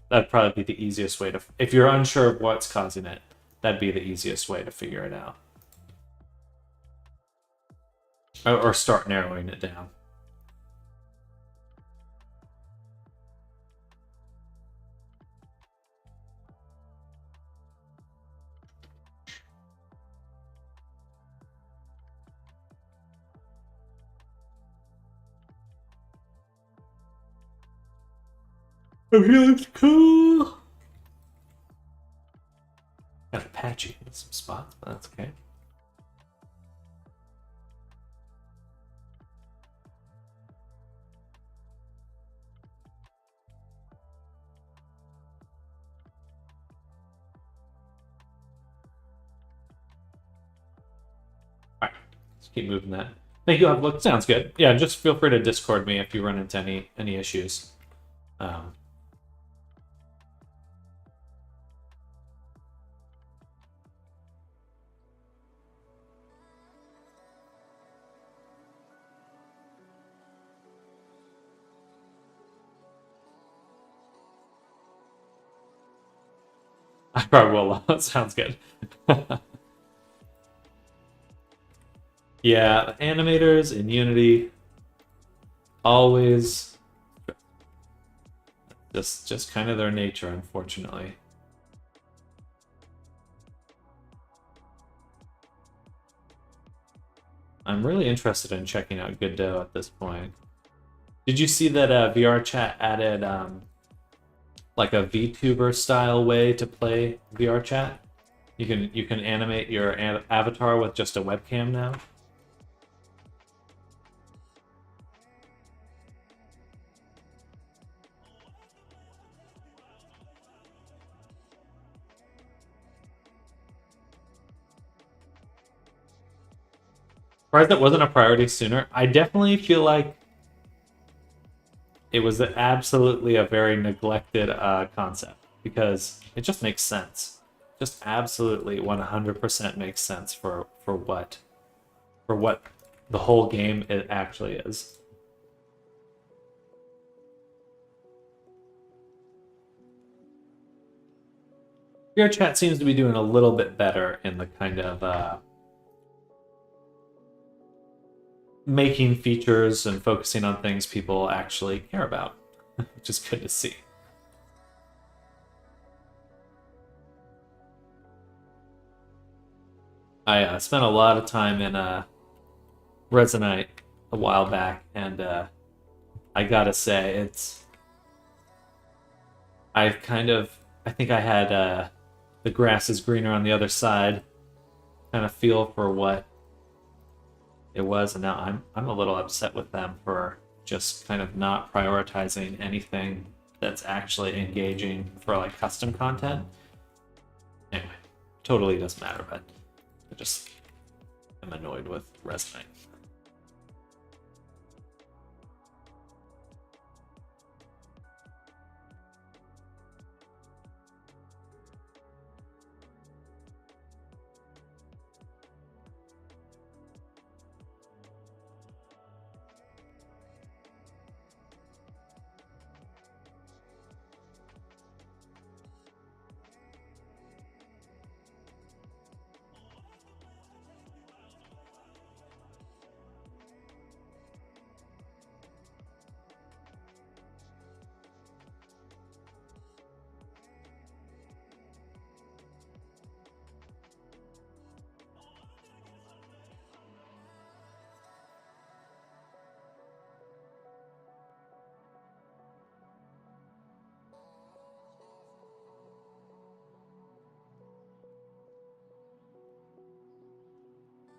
That'd probably be the easiest way to, if you're unsure of what's causing it, that'd be the easiest way to figure it out. Or start narrowing it down. Oh, he looks cool. Got a patchy in some spots, but that's okay. Alright, let's keep moving that. Thank you, Outlook. Sounds good. Yeah, just feel free to Discord me if you run into any issues. I probably will. That sounds good. Yeah, animators in Unity always just kind of their nature, unfortunately. I'm really interested in checking out Godot at this point. Did you see that VR Chat added like a VTuber style way to play VR Chat? You can animate your avatar with just a webcam now. Surprised that wasn't a priority sooner. I definitely feel like it was absolutely a very neglected concept because it just makes sense. Just absolutely 100% makes sense for what the whole game it actually is. VRChat seems to be doing a little bit better in the kind of making features and focusing on things people actually care about, which is good to see. I spent a lot of time in Resonite a while back, and I gotta say, I think I had the grass is greener on the other side kind of feel for what it was, and now I'm a little upset with them for just kind of not prioritizing anything that's actually engaging for like custom content. Anyway, totally doesn't matter, but I just am annoyed with Resonate.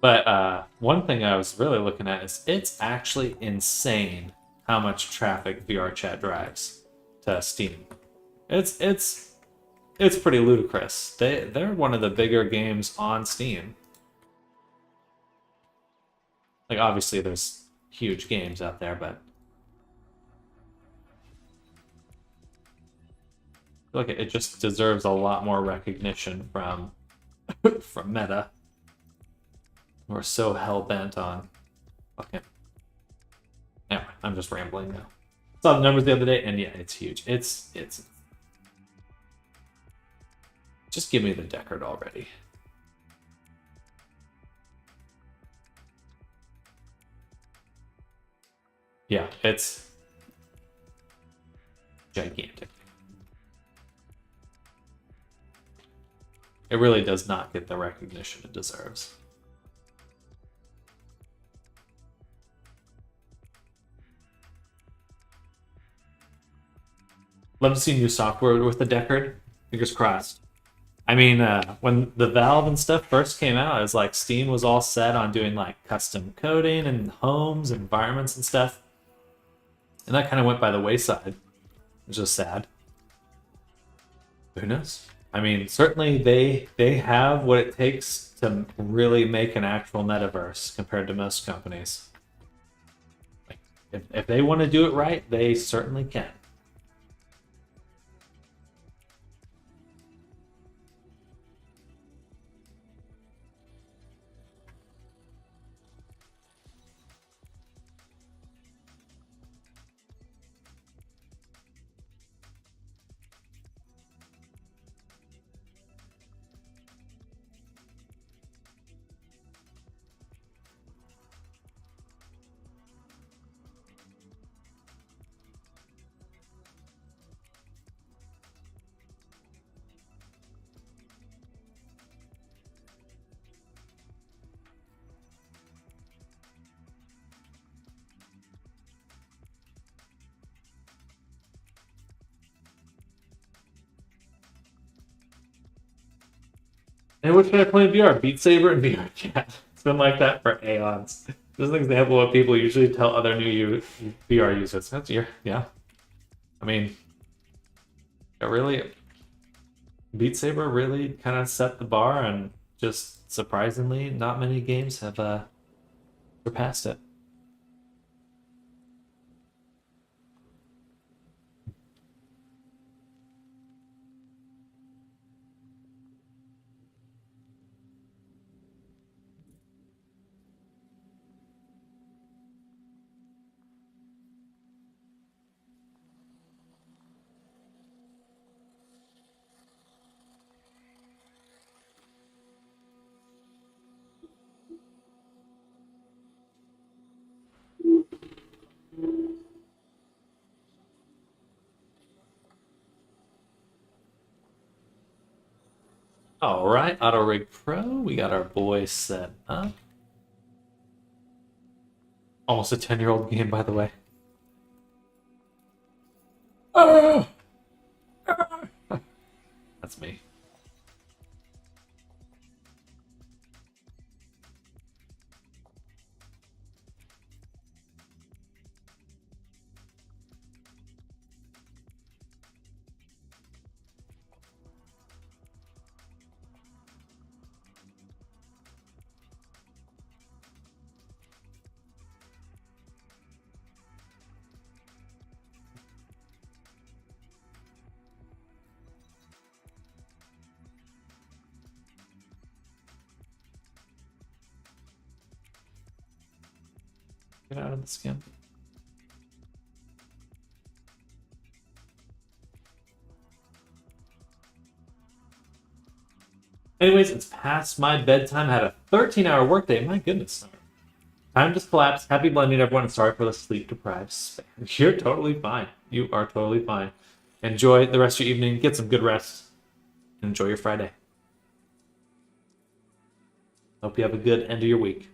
But one thing I was really looking at is it's actually insane how much traffic VRChat drives to Steam. It's pretty ludicrous. They're one of the bigger games on Steam. Like obviously there's huge games out there, but look, it just deserves a lot more recognition from from Meta. We're so hell bent on. Okay. Yeah, I'm just rambling now. Saw the numbers the other day, and yeah, it's huge. It's. Just give me the Deckard already. Yeah, it's gigantic. It really does not get the recognition it deserves. Love to see new software with the Deckard. Fingers crossed. I mean, when the Valve and stuff first came out, it was like Steam was all set on doing like custom coding and homes, environments and stuff. And that kind of went by the wayside. It's just sad. Who knows? I mean, certainly they have what it takes to really make an actual metaverse compared to most companies. Like, if they want to do it right, they certainly can. And what should I play in VR? Beat Saber and VR Chat. It's been like that for aeons. This is an example of what people usually tell other new VR users. That's yeah. I mean, it really Beat Saber really kind of set the bar, and just surprisingly, not many games have surpassed it. All right, Auto Rig Pro. We got our boy set up. Almost a 10-year-old game, by the way. That's me. Get out of the skin. Anyways, it's past my bedtime. I had a 13-hour workday. My goodness. Time just collapsed. Happy blending, everyone, and sorry for the sleep-deprived spam. You're totally fine. You are totally fine. Enjoy the rest of your evening. Get some good rest. And enjoy your Friday. Hope you have a good end of your week.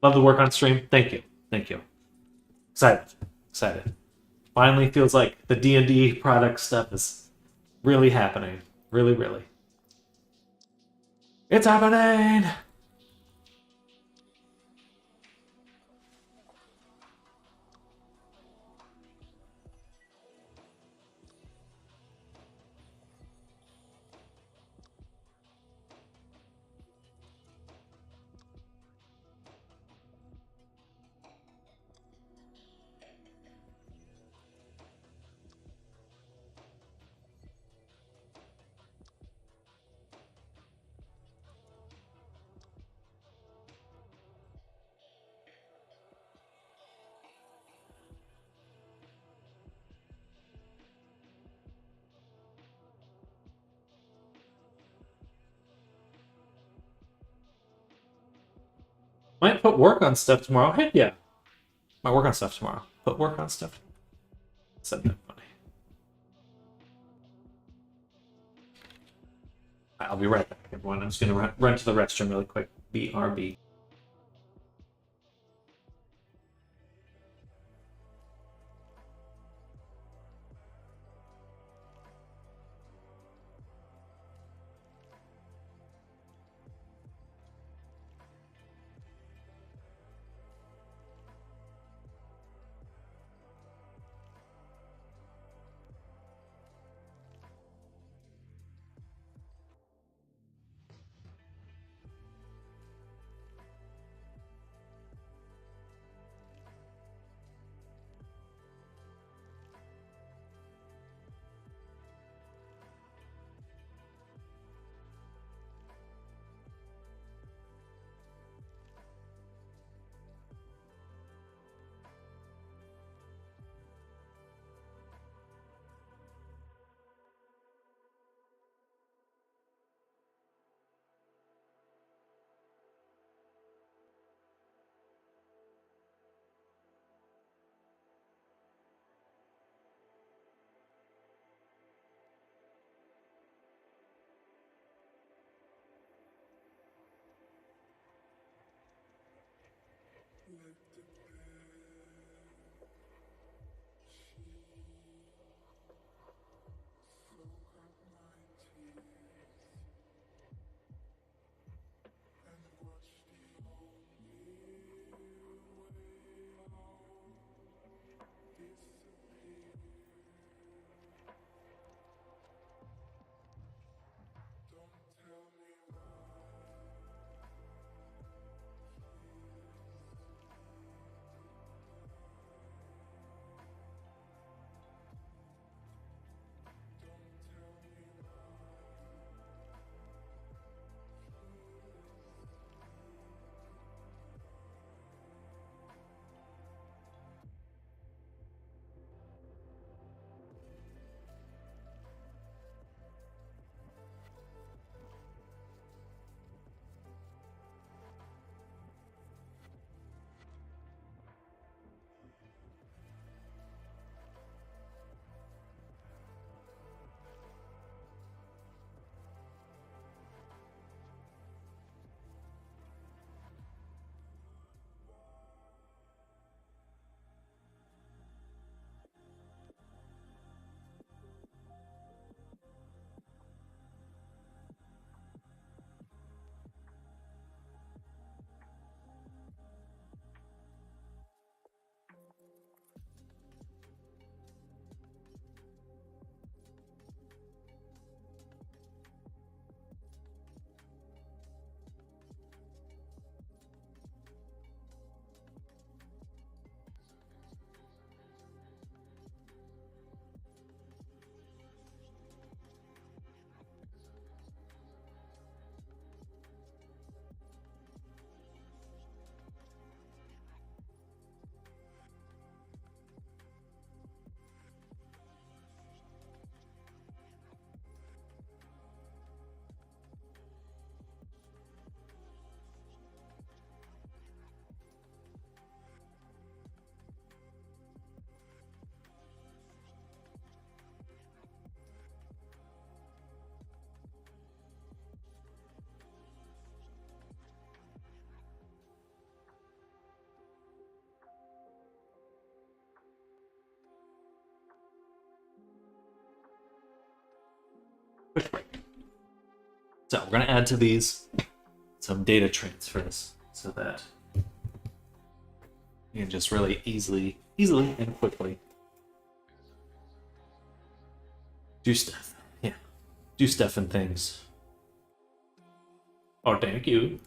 Love the work on stream. Thank you. Thank you. Excited. Excited. Finally feels like the D&D product stuff is really happening. Really, really. It's happening! Might put work on stuff tomorrow. Heck yeah. Might work on stuff tomorrow. Put work on stuff. Said that funny. I'll be right back, everyone. I'm just going to run to the restroom really quick. BRB. quick break. So we're going to add to these some data transfers so that you can just really easily and quickly do stuff. Yeah, do stuff and things. Oh, thank you.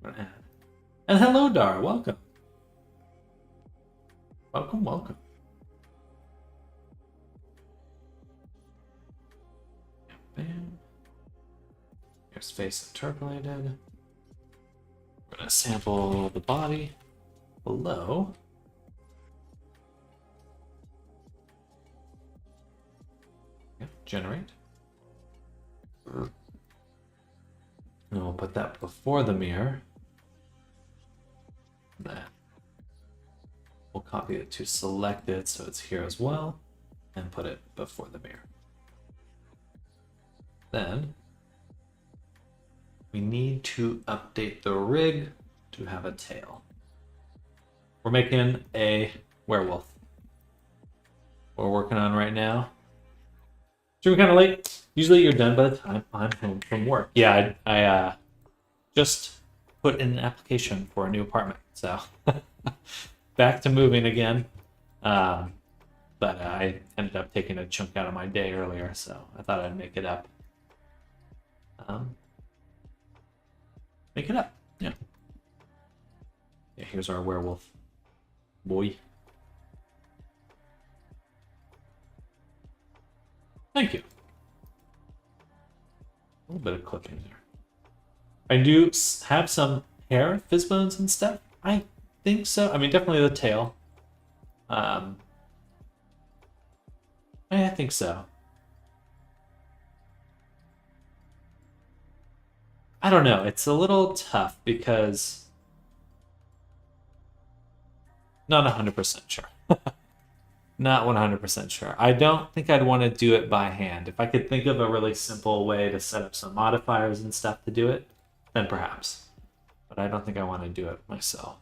I'm gonna add. And hello, Dara. Welcome. Welcome, welcome. Bam. Here's face interpolated. We're gonna sample the body below. Yep, generate. And we'll put that before the mirror. Then we'll copy it to selected so it's here as well, and put it before the mirror. Then we need to update the rig to have a tail. We're making a werewolf. We're working on right now. So we're kind of late. Usually you're done by the time I'm home from work. Yeah, I just put in an application for a new apartment. So back to moving again. But I ended up taking a chunk out of my day earlier, so I thought I'd make it up. Make it up, yeah. Yeah, here's our werewolf. Boy. Thank you. A little bit of clipping there. I do have some hair, fizz bones and stuff. I think so. I mean, definitely the tail. I think so. I don't know. It's a little tough because not 100% sure. Not 100% sure. I don't think I'd want to do it by hand. If I could think of a really simple way to set up some modifiers and stuff to do it, then perhaps. But I don't think I want to do it myself.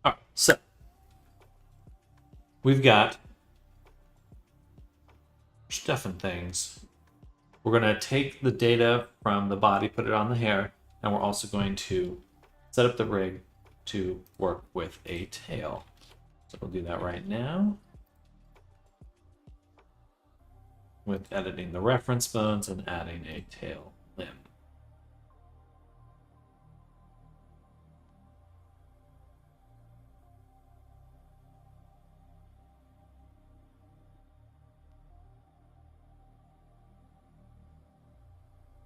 All right, so we've got stuff and things. We're going to take the data from the body, put it on the hair, and we're also going to set up the rig to work with a tail. So we'll do that right now with editing the reference bones and adding a tail limb.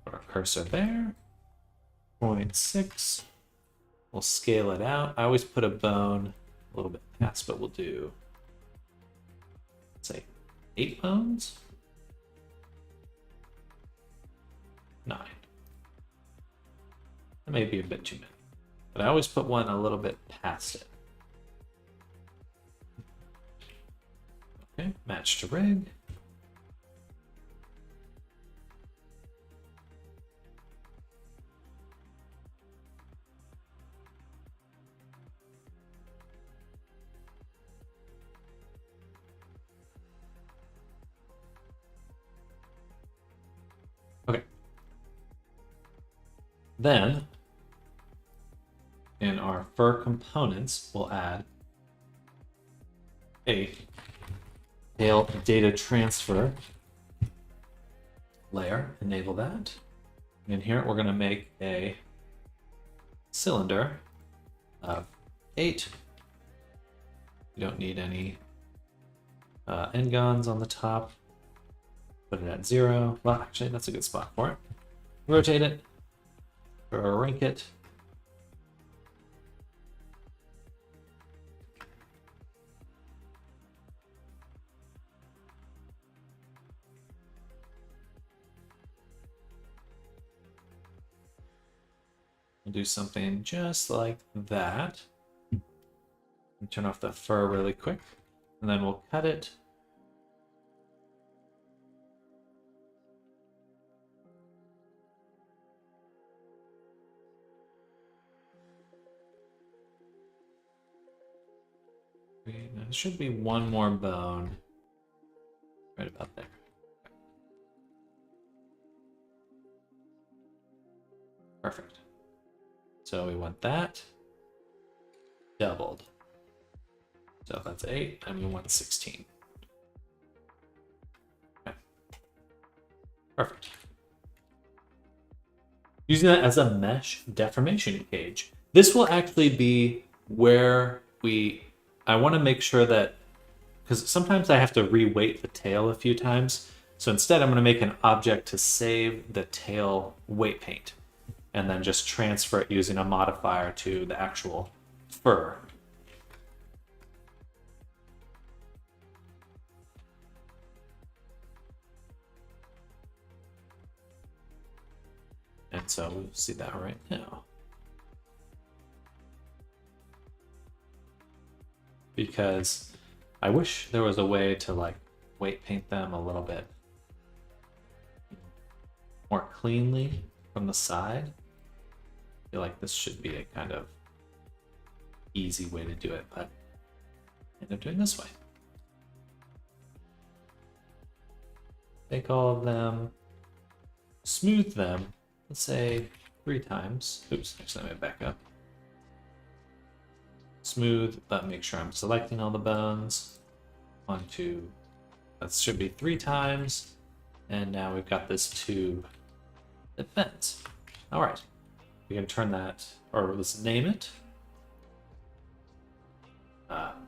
Put our cursor there. 0.6. We'll scale it out. I always put a bone a little bit past, but we'll do, let's say, 8 bones? 9. That may be a bit too many, but I always put one a little bit past it. Okay, match to rig. Okay. Then, in our fur components, we'll add a tail data transfer layer. Enable that. In here, we're going to make a cylinder of 8. You don't need any n-gons on the top. Put it at 0. Well, actually, that's a good spot for it. Rotate it, or rank it. We'll do something just like that. And turn off the fur really quick, and then we'll cut it. There should be one more bone. Right about there. Perfect. So we want that doubled. So if that's 8, and we want 16. Okay. Perfect. Using that as a mesh deformation cage. This will actually be where I want to make sure that, because sometimes I have to reweight the tail a few times. So instead I'm going to make an object to save the tail weight paint and then just transfer it using a modifier to the actual fur. And so we'll see that right now. Because I wish there was a way to like weight paint them a little bit more cleanly from the side. I feel like this should be a kind of easy way to do it, but I end up doing this way. Take all of them, smooth them, let's say 3 times. Oops, actually let me back up. Smooth, but make sure I'm selecting all the bones. 1, 2, that should be 3 times. And now we've got this tube that bends. All right, we can turn that, or let's name it.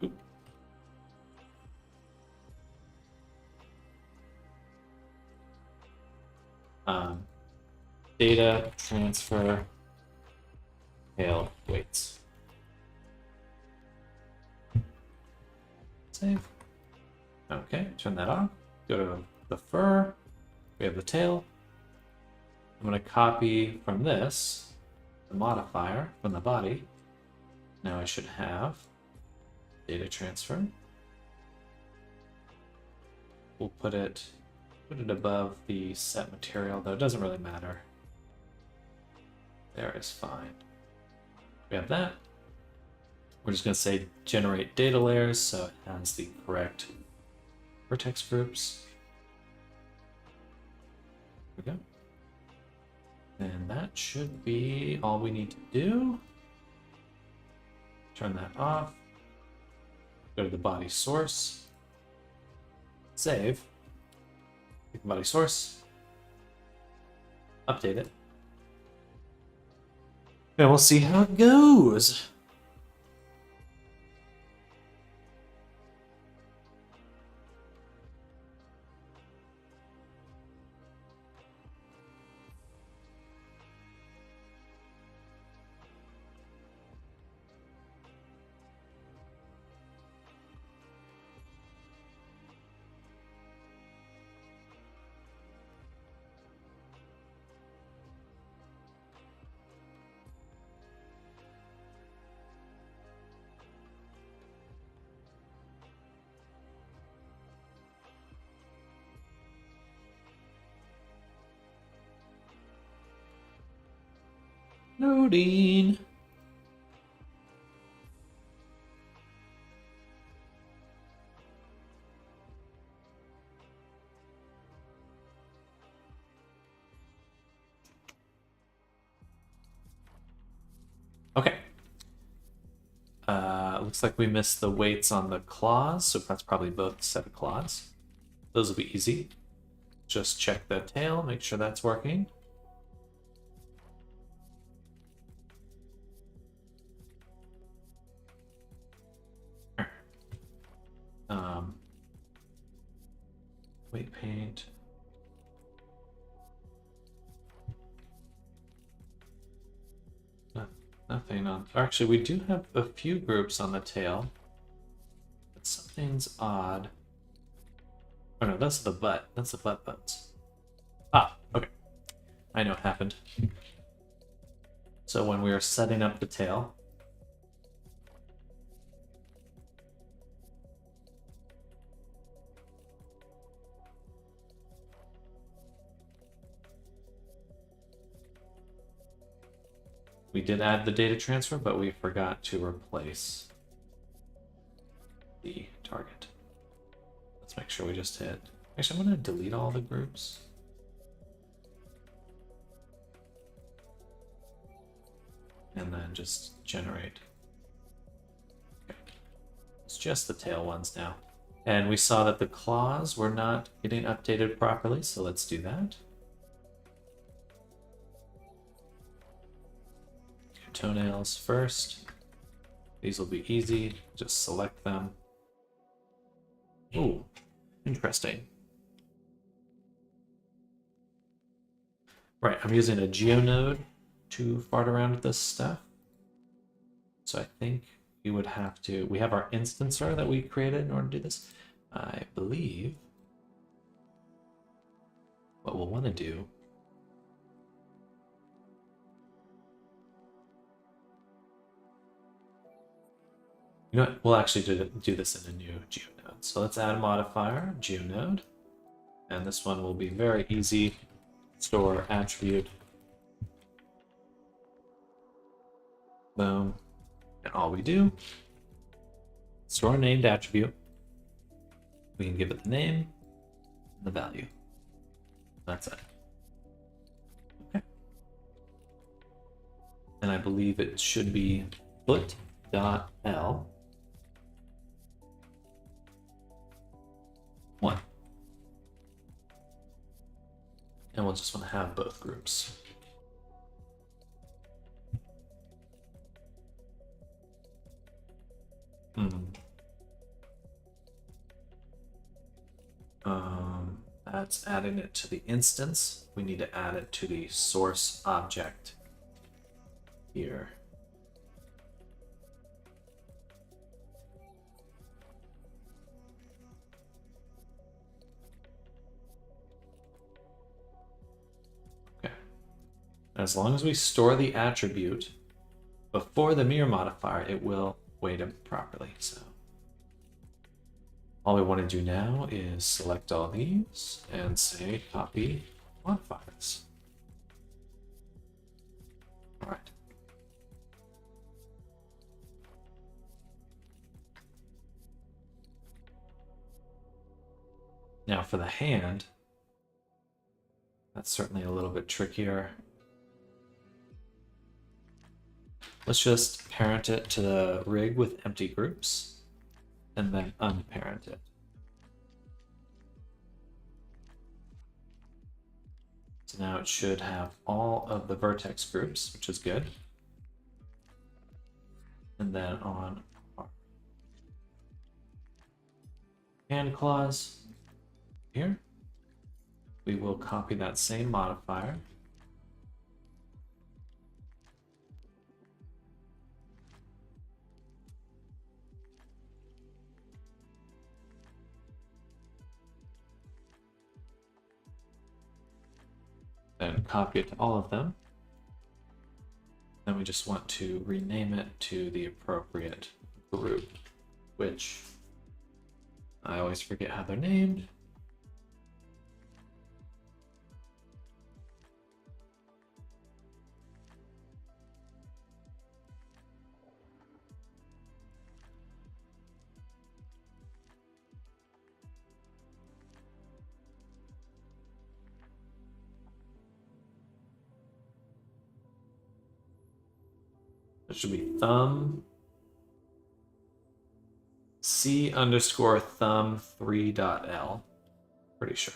Oop. Data transfer tail weights. Save. Okay, turn that on. Go to the fur. We have the tail. I'm going to copy from this the modifier from the body. Now I should have data transfer. We'll put it above the set material, though it doesn't really matter. There is fine. We have that. We're just going to say generate data layers so it has the correct vertex groups. There we go. And that should be all we need to do. Turn that off. Go to the body source. Save. Pick the body source. Update it. And we'll see how it goes. Loading. Okay. Looks like we missed the weights on the claws, so that's probably both set of claws. Those will be easy. Just check the tail, make sure that's working. Weight paint. Nothing on. Actually, we do have a few groups on the tail, but something's odd. Oh no, that's the butt. That's the butt bones. Ah, okay. I know what happened. So when we were setting up the tail, we did add the data transfer, but we forgot to replace. the target. Let's make sure we just hit. Actually, I'm going to delete all the groups. And then just generate. Okay. It's just the tail ones now. And we saw that the claws were not getting updated properly, so let's do that. Toenails first. These will be easy. Just select them. Ooh, interesting. Right, I'm using a GeoNode to fart around with this stuff. So I think we would have to, we have our instancer that we created in order to do this. I believe what we'll want to do you know what? We'll actually do this in a new GeoNode. So let's add a modifier, GeoNode. And this one will be very easy. Store attribute. Boom. And all we do, store a named attribute. We can give it the name and the value. That's it. Okay. And I believe it should be foot.l 1. And we'll just want to have both groups. That's adding it to the instance. We need to add it to the source object here. Okay. As long as we store the attribute before the mirror modifier, it will weight them properly. So all we want to do now is select all these and say copy modifiers. All right. Now for the hand, that's certainly a little bit trickier. Let's just parent it to the rig with empty groups and then unparent it. So now it should have all of the vertex groups, which is good. And then on our hand clause here, we will copy that same modifier. Then copy it to all of them. Then we just want to rename it to the appropriate group, which I always forget how they're named. It should be thumb C underscore thumb 3.l. Pretty sure.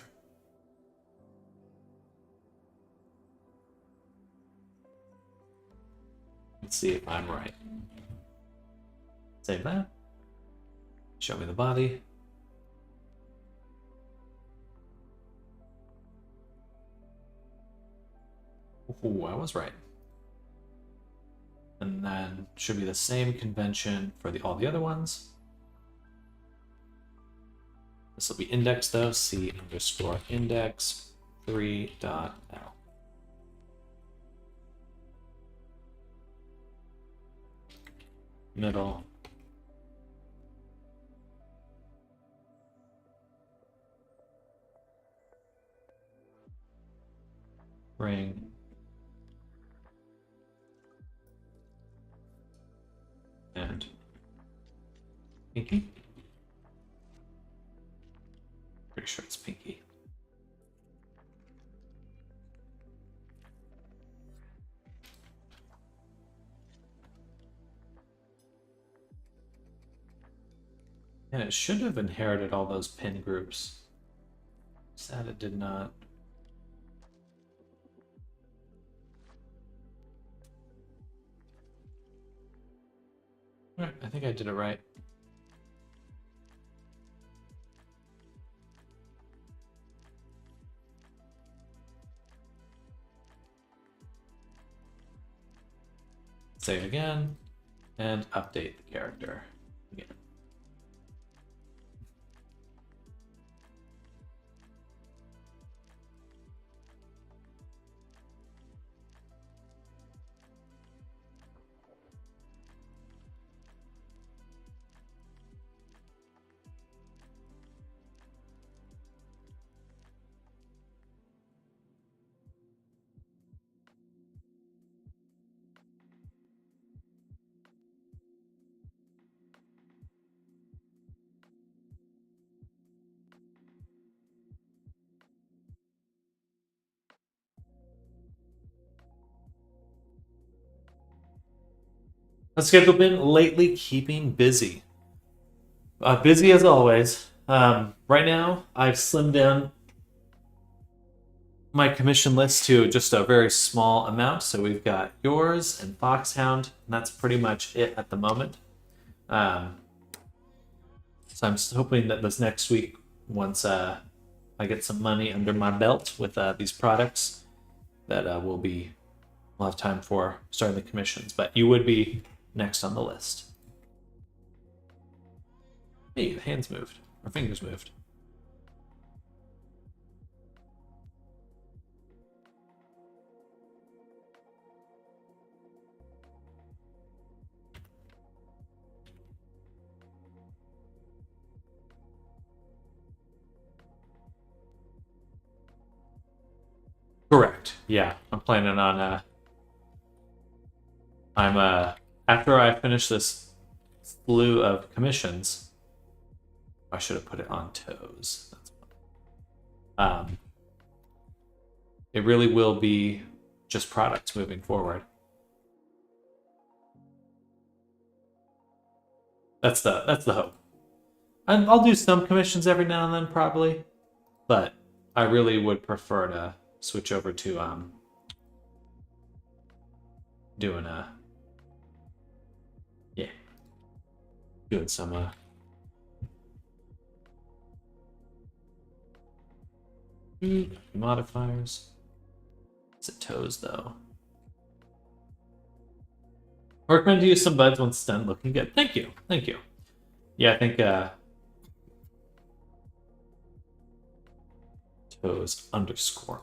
Let's see if I'm right. Save that. Show me the body. Ooh, I was right. And then should be the same convention for all the other ones. This will be indexed though, C underscore index 3.l. Middle. Ring. And pinky. sure it's Pinky. And it should have inherited all those pin groups. Sad it did not. Alright, I think I did it right. Save again, and update the character again. The schedule been lately keeping busy. Busy as always. Right now, I've slimmed down my commission list to just a very small amount. So we've got yours and Foxhound, and that's pretty much it at the moment. So I'm hoping that this next week, once I get some money under my belt with these products, that we'll have time for starting the commissions. But you would be next on the list. Hey, hands moved. Or fingers moved. Correct. Yeah, I'm planning on after I finish this slew of commissions, I should have put it on toes. It really will be just products moving forward. That's the hope. And I'll do some commissions every now and then, probably, but I really would prefer to switch over to doing doing some modifiers. Is it toes though? I recommend to use some buds once done. Looking good. Thank you. Thank you. Yeah, I think toes _01.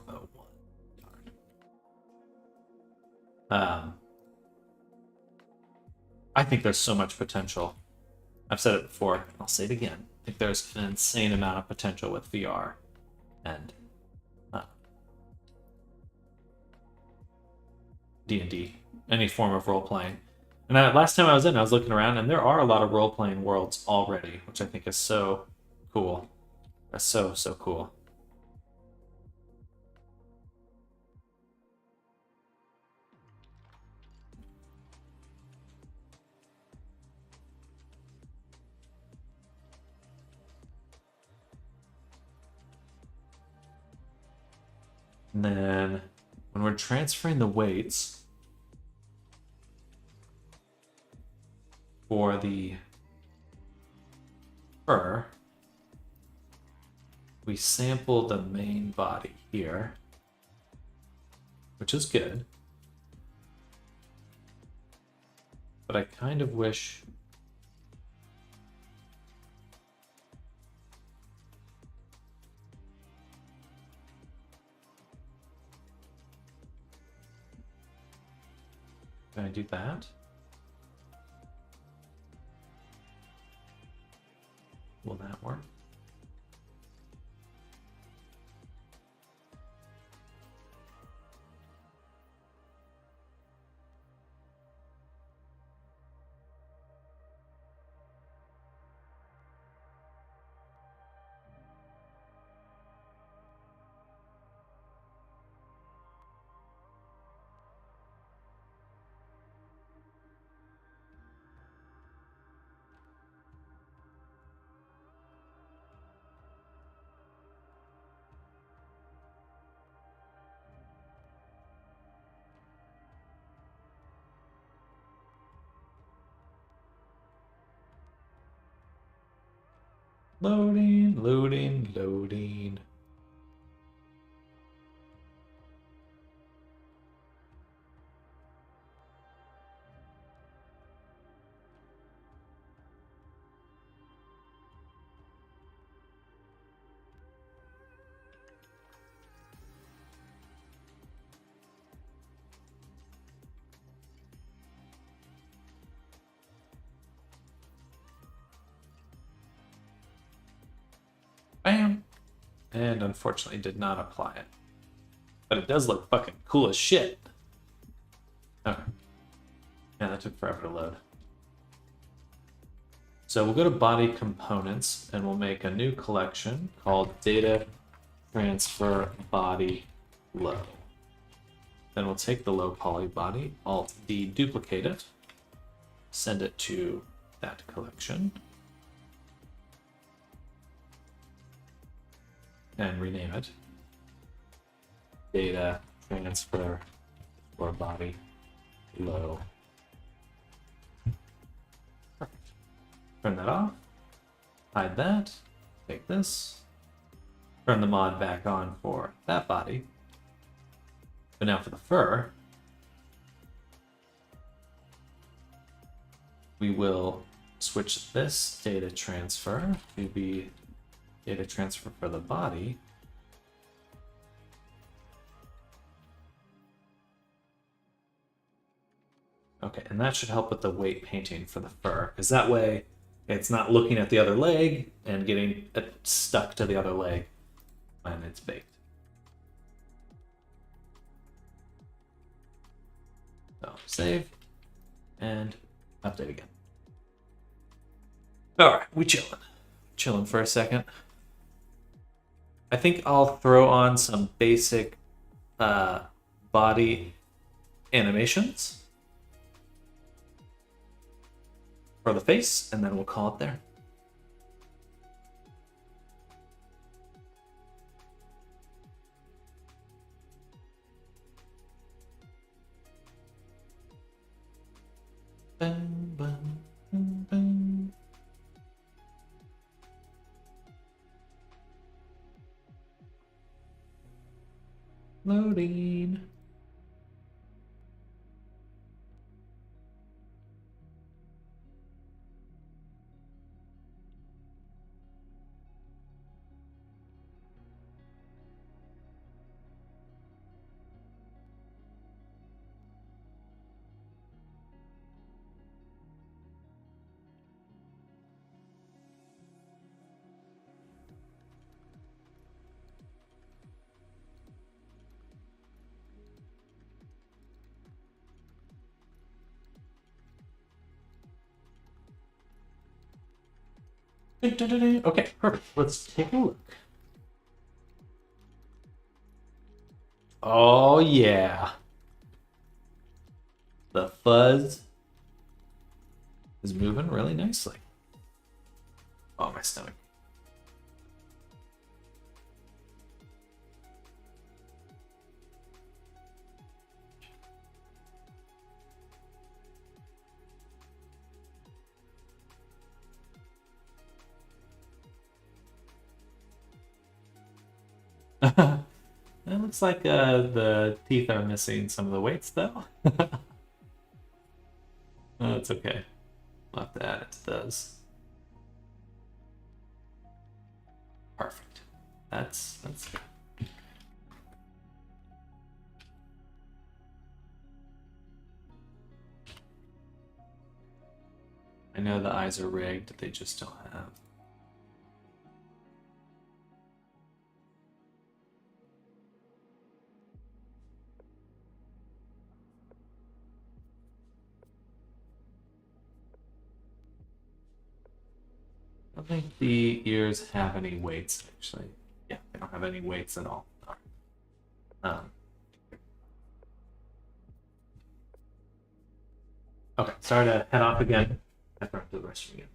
I think there's so much potential. I've said it before, and I'll say it again. I think there's an insane amount of potential with VR and D&D, any form of role-playing. And last time I was looking around, and there are a lot of role-playing worlds already, which I think is so cool. That's so cool. And then when we're transferring the weights for the fur, we sample the main body here, which is good. But I kind of wish can I do that? Will that work? Loading, loading, loading. Bam! And unfortunately did not apply it. But it does look fucking cool as shit. Okay. Yeah, that took forever to load. So we'll go to body components and we'll make a new collection called data transfer body low. Then we'll take the low poly body, Alt D, duplicate it, send it to that collection, and rename it data transfer for body low. Perfect. Turn that off, hide that, take this, turn the mod back on for that body. But now for the fur, we will switch this data transfer to be data transfer for the body. Okay, and that should help with the weight painting for the fur, because that way it's not looking at the other leg and getting it stuck to the other leg when it's baked. So save and update again. All right, we chilling for a second. I think I'll throw on some basic body animations for the face, and then we'll call it there. Bum, bum, bum, bum. Loading. Okay, perfect. Let's take a look. Oh, yeah. The fuzz is moving really nicely. Oh, my stomach. It looks like the teeth are missing some of the weights, though. That's okay. We'll have to add it to those. Perfect. That's good. I know the eyes are rigged, they just don't have. I don't think the ears have any weights, actually. Yeah, they don't have any weights at all. Okay, sorry to head off again. I have to run to the restroom again.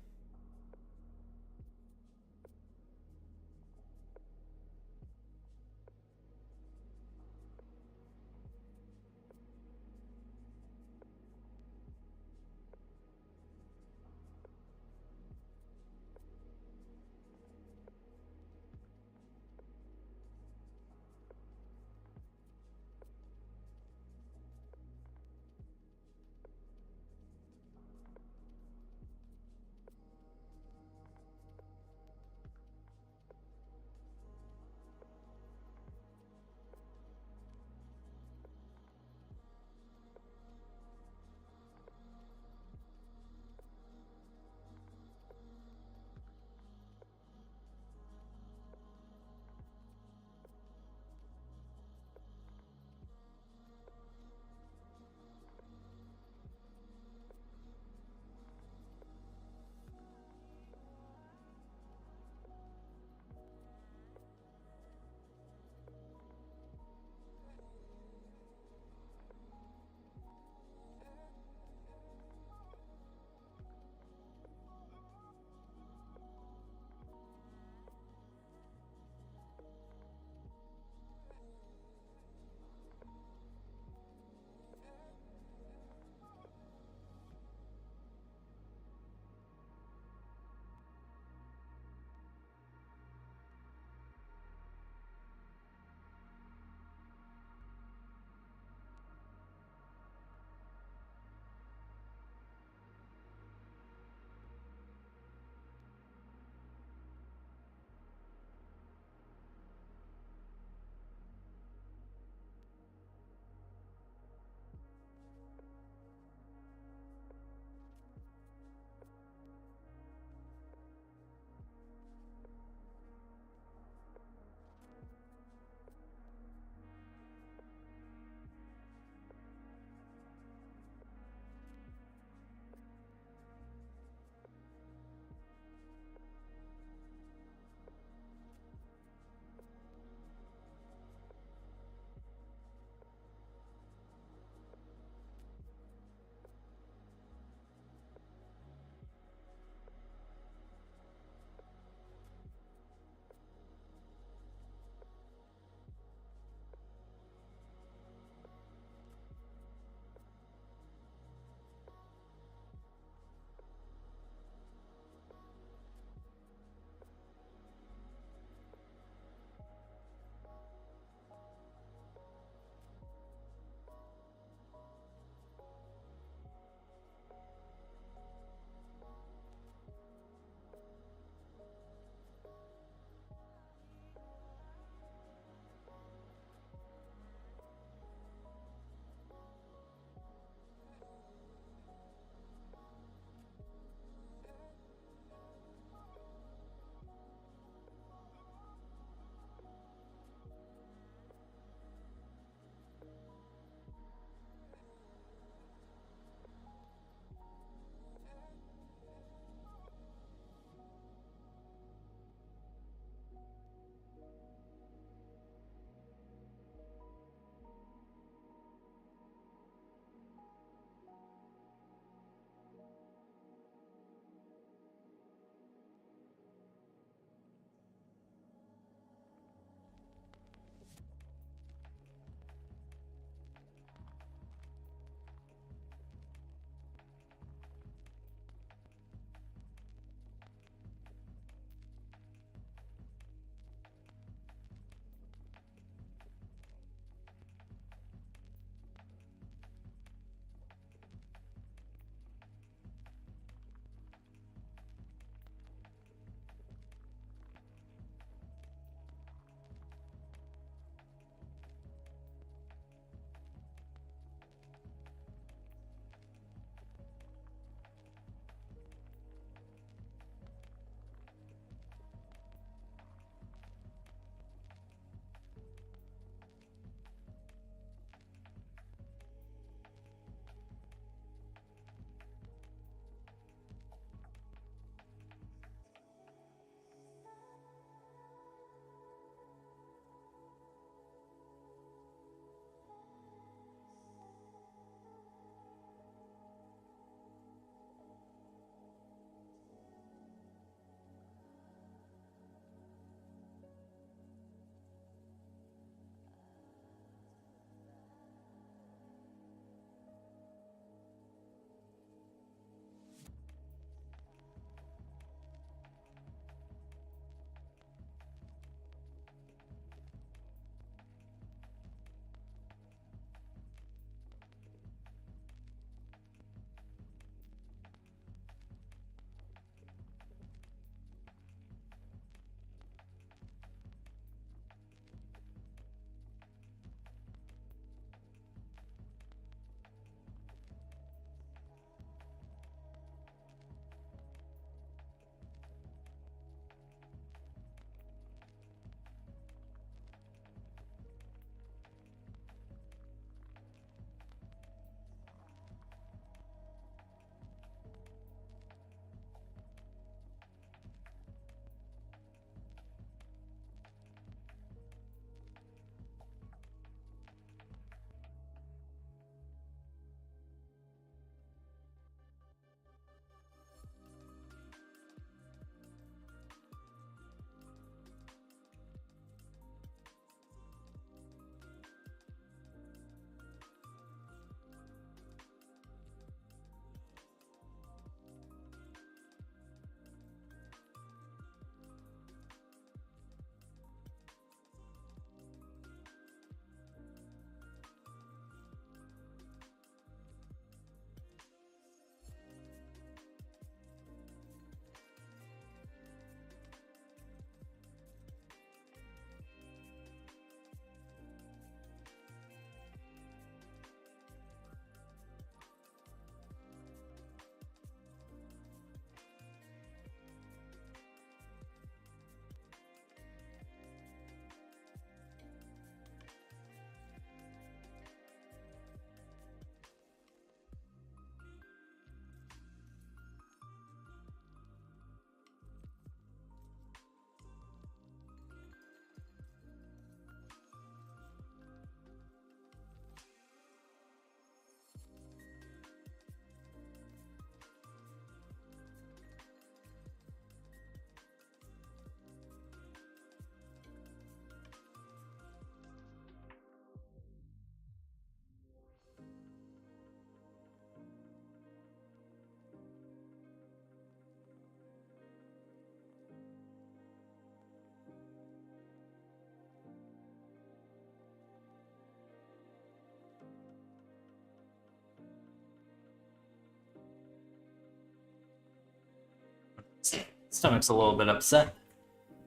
Stomach's a little bit upset,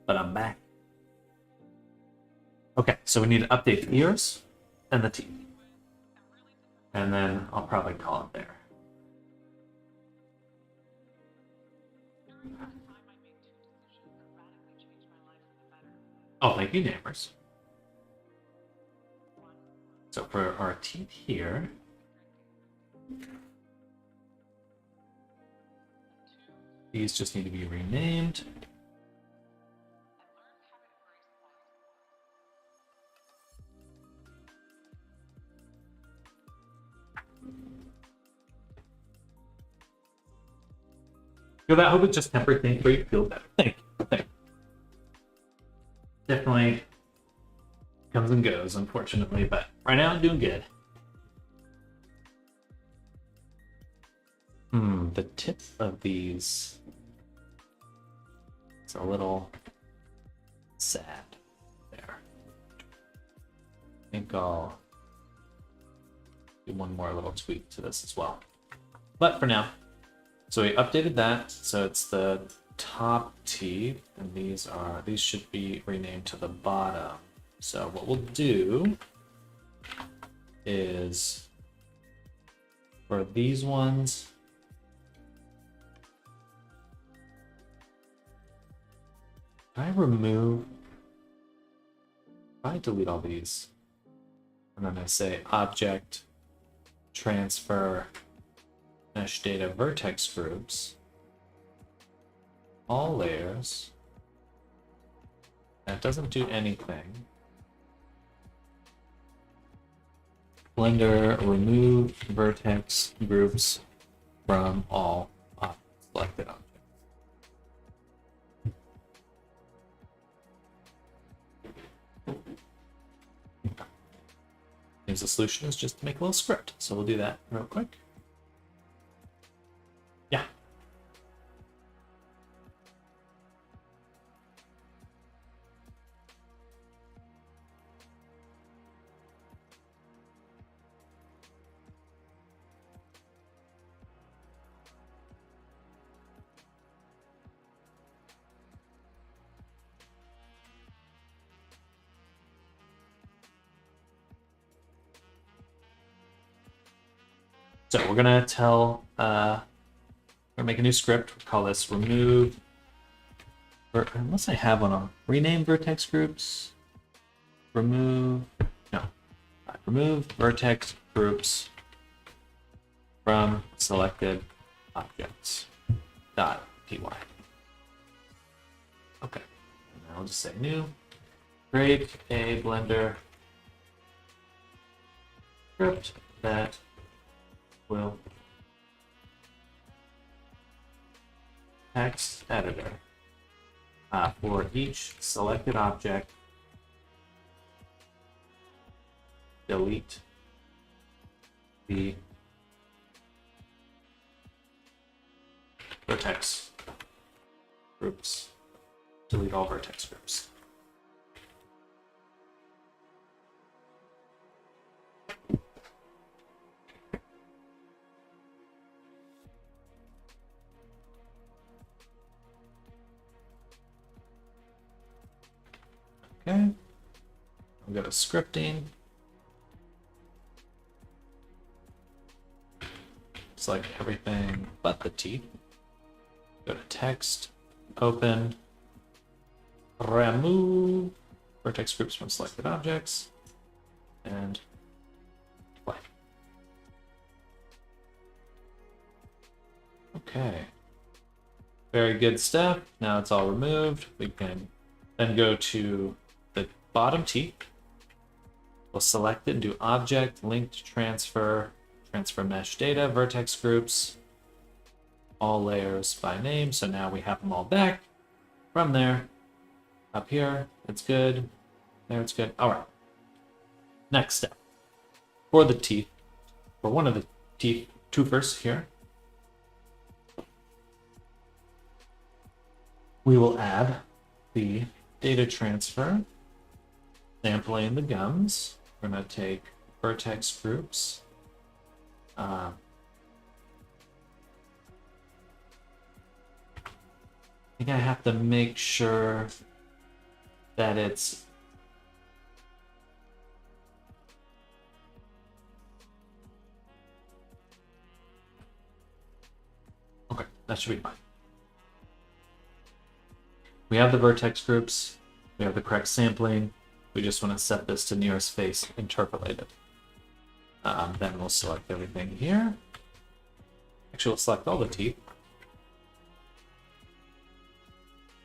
but I'm back. Okay, so we need to update the ears and the teeth. And then I'll probably call it there. Oh, thank you, neighbors. So for our teeth here, these just need to be renamed. Feel that? Hope it's just temporary thing for you to feel better. Thank you. Thank you. Definitely comes and goes, unfortunately, but right now I'm doing good. The tip of these is a little sad there. I think I'll do one more little tweak to this as well. But for now, so we updated that, so it's the top teeth, and these should be renamed to the bottom. So what we'll do is for these ones, if I delete all these, and then I say object transfer mesh data vertex groups, all layers, that doesn't do anything. Blender remove vertex groups from all selected objects. Seems the solution is just to make a little script, so we'll do that real quick. Yeah. So we're gonna we're gonna make a new script. We'll call this remove, unless I have one on rename vertex groups. Remove vertex groups from selected objects. .py. Okay, and now I'll just say new. Create a Blender script that will text editor for each selected object, delete the vertex groups, delete all vertex groups. Okay, we'll go to scripting. Select everything but the teeth. Go to text, open, remove vertex groups from selected objects, and play. Okay, very good stuff. Now it's all removed. We can then go to the bottom teeth. We'll select it and do object, linked transfer, transfer mesh data, vertex groups, all layers by name. So now we have them all back. From there, up here, it's good. There, it's good. All right. Next step. For the teeth, for one of the teeth twofers here, we will add the data transfer, sampling the gums. We're going to take vertex groups, I think I have to make sure that it's... Okay, that should be fine. We have the vertex groups. We have the correct sampling. We just want to set this to nearest face interpolated. Then we'll select everything here. Actually, we'll select all the teeth.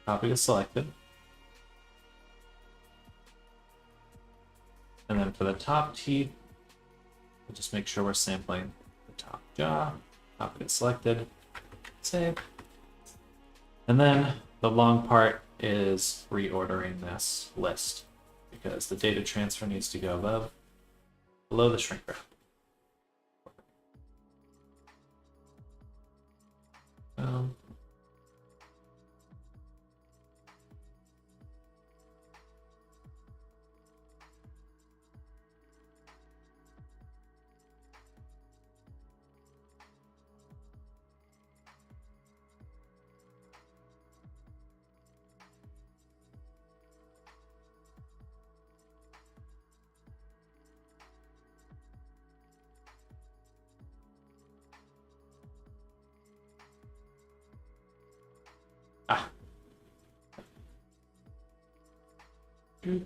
Copy to selected. And then for the top teeth, we'll just make sure we're sampling the top jaw. Copy to selected. Save. And then the long part is reordering this list because the data transfer needs to go below the shrink wrap. Doop,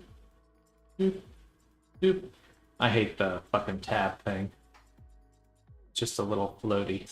doop, doop. I hate the fucking tab thing. Just a little floaty.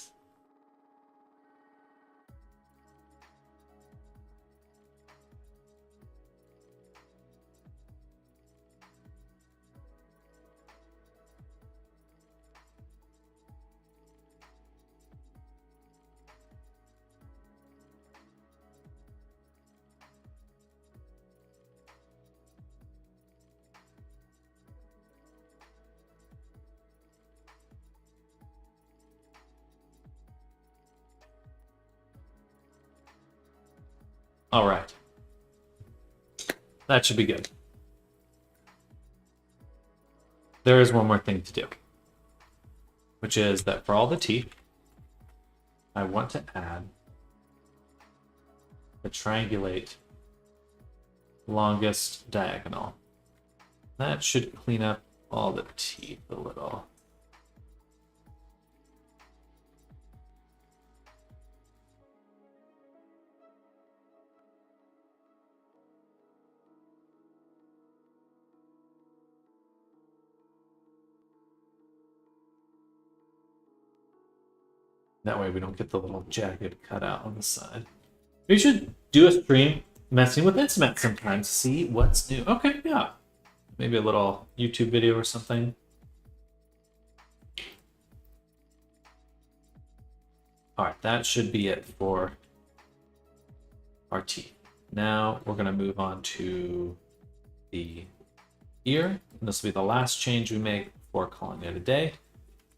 All right. That should be good. There is one more thing to do, which is that for all the teeth, I want to add the triangulate longest diagonal. That should clean up all the teeth a little. That way we don't get the little jagged cutout on the side. We should do a stream messing with Intimat sometimes, see what's new. Okay, yeah. Maybe a little YouTube video or something. All right, that should be it for our teeth. Now we're gonna move on to the ear. And this will be the last change we make before calling it a day.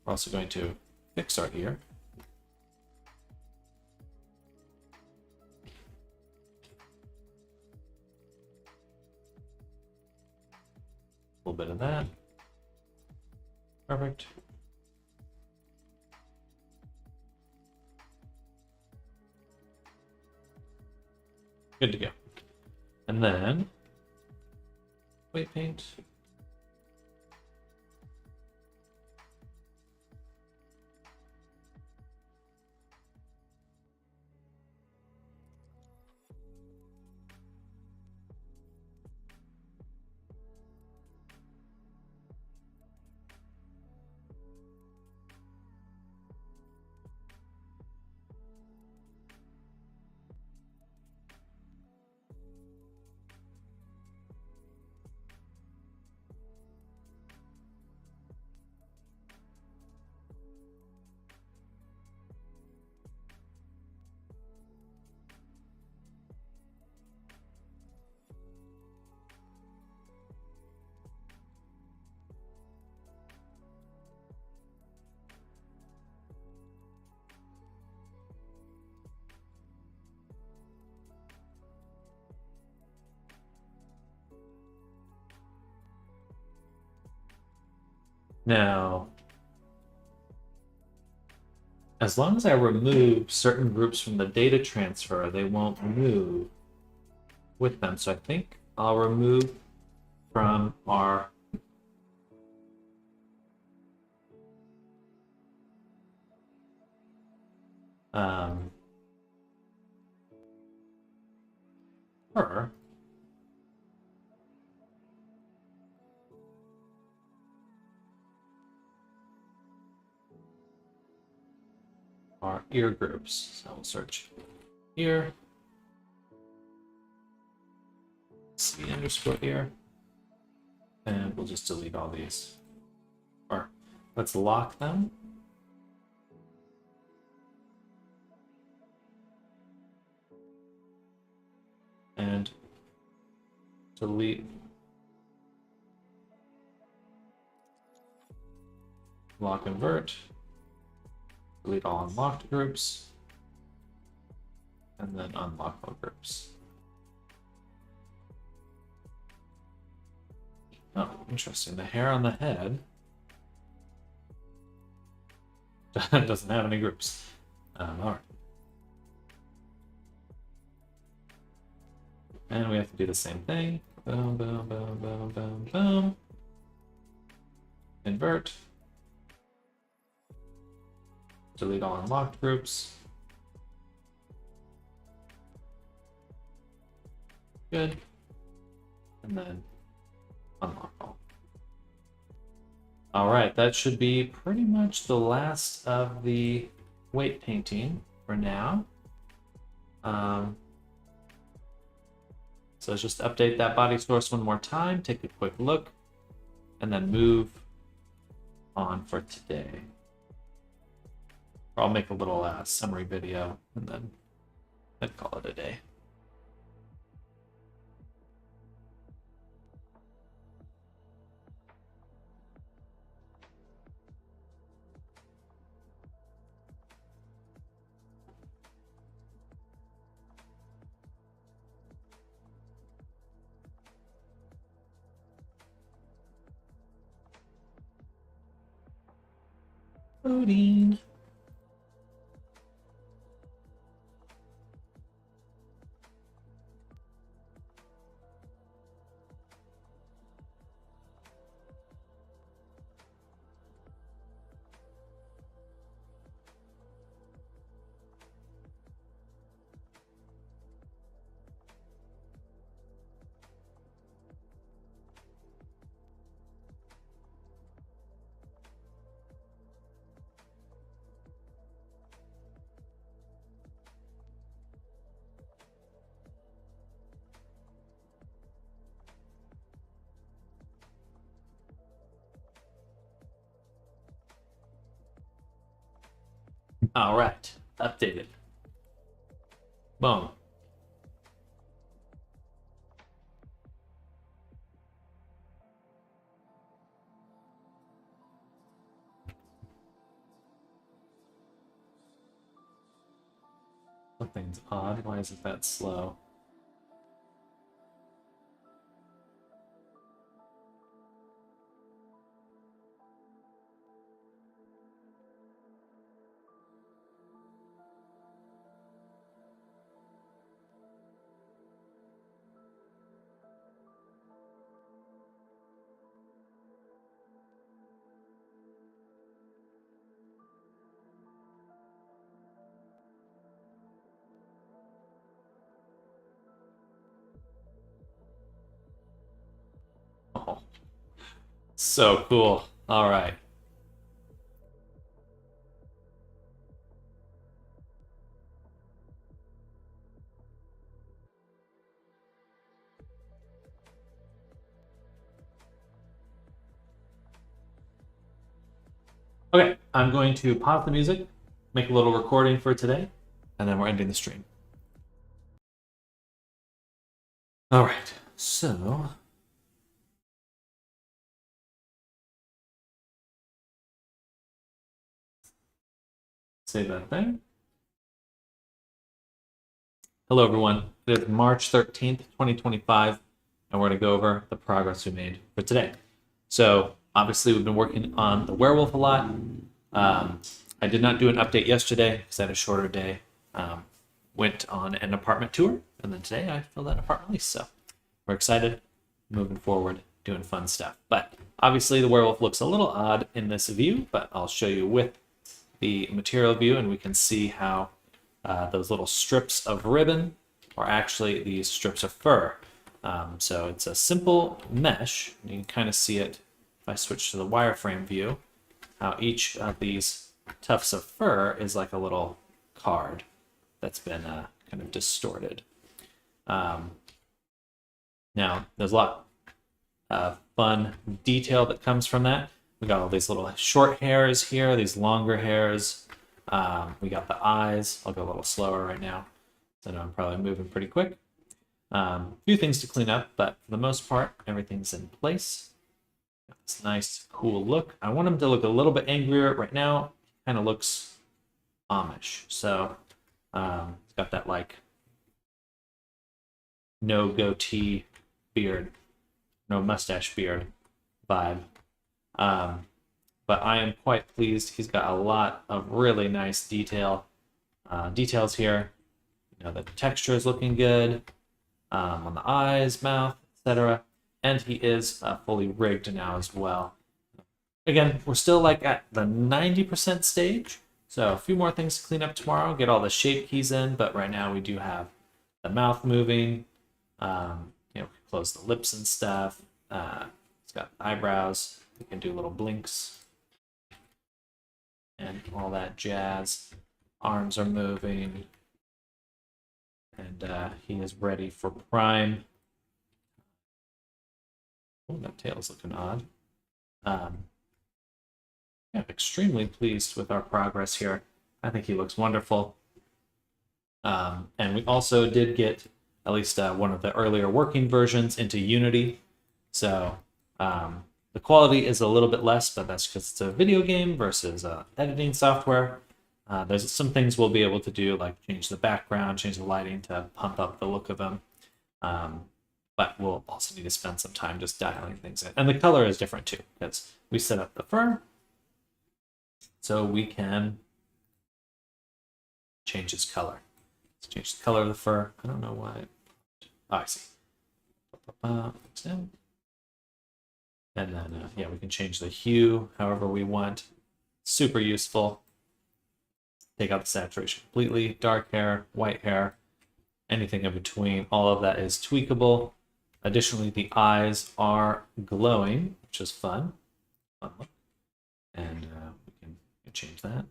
We're also going to fix our ear. A little bit of that. Perfect. Good to go. And then weight paint. Now, As long as I remove certain groups from the data transfer, they won't move with them. So I think I'll remove from our her. Our ear groups. So we'll search ear. C underscore ear. And we'll just delete all these. Or let's lock them. And delete lock invert. Delete all unlocked groups. And then unlock all groups. Oh, interesting. The hair on the head doesn't have any groups. All right. And we have to do the same thing. Boom, boom, boom, boom, boom, boom. Invert. Delete all unlocked groups. Good. And then unlock all. All right, that should be pretty much the last of the weight painting for now. So let's just update that body source one more time, take a quick look, and then move on for today. Or I'll make a little summary video and then I'd call it a day. Loading. All right, updated. Boom. Something's odd. Why is it that slow? Oh, so cool. All right. Okay, I'm going to pause the music, make a little recording for today, and then we're ending the stream. All right, so save that thing. Hello, everyone. It is March 13th, 2025, and we're going to go over the progress we made for today. So, obviously, we've been working on the werewolf a lot. I I did not do an update yesterday because I had a shorter day. Went on an apartment tour, and then today I filled out an apartment lease. So we're excited, moving forward, doing fun stuff. But obviously the werewolf looks a little odd in this view, but I'll show you with the material view, and we can see how those little strips of ribbon are actually these strips of fur. So it's a simple mesh. You can kind of see it if I switch to the wireframe view, how each of these tufts of fur is like a little card that's been kind of distorted. Now, there's a lot of fun detail that comes from that. We got all these little short hairs here, these longer hairs. We got the eyes. I'll go a little slower right now, so I know I'm probably moving pretty quick. A few things to clean up, but for the most part, everything's in place. Got this nice, cool look. I want him to look a little bit angrier. Right now, kind of looks Amish. So it's got that like no goatee beard, no mustache beard vibe. But I am quite pleased. He's got a lot of really nice details here. You know, the texture is looking good on the eyes, mouth, etc. And he is fully rigged now as well. Again, we're still like at the 90% stage. So a few more things to clean up tomorrow, get all the shape keys in, but right now we do have the mouth moving, close the lips and stuff. It's got eyebrows. We can do little blinks and all that jazz. Arms are moving, and he is ready for prime. Oh, that tail's looking odd. Yeah, extremely pleased with our progress here. I think he looks wonderful. And we also did get at least one of the earlier working versions into Unity. So the quality is a little bit less, but that's because it's a video game versus editing software. There's some things we'll be able to do, like change the background, change the lighting to pump up the look of them. But we'll also need to spend some time just dialing things in. And the color is different too, because we set up the fur so we can change its color. Let's change the color of the fur. I don't know why. Oh, I see. And then, yeah, we can change the hue however we want. Super useful. Take out the saturation completely. Dark hair, white hair, anything in between. All of that is tweakable. Additionally, the eyes are glowing, which is fun. And we can change that.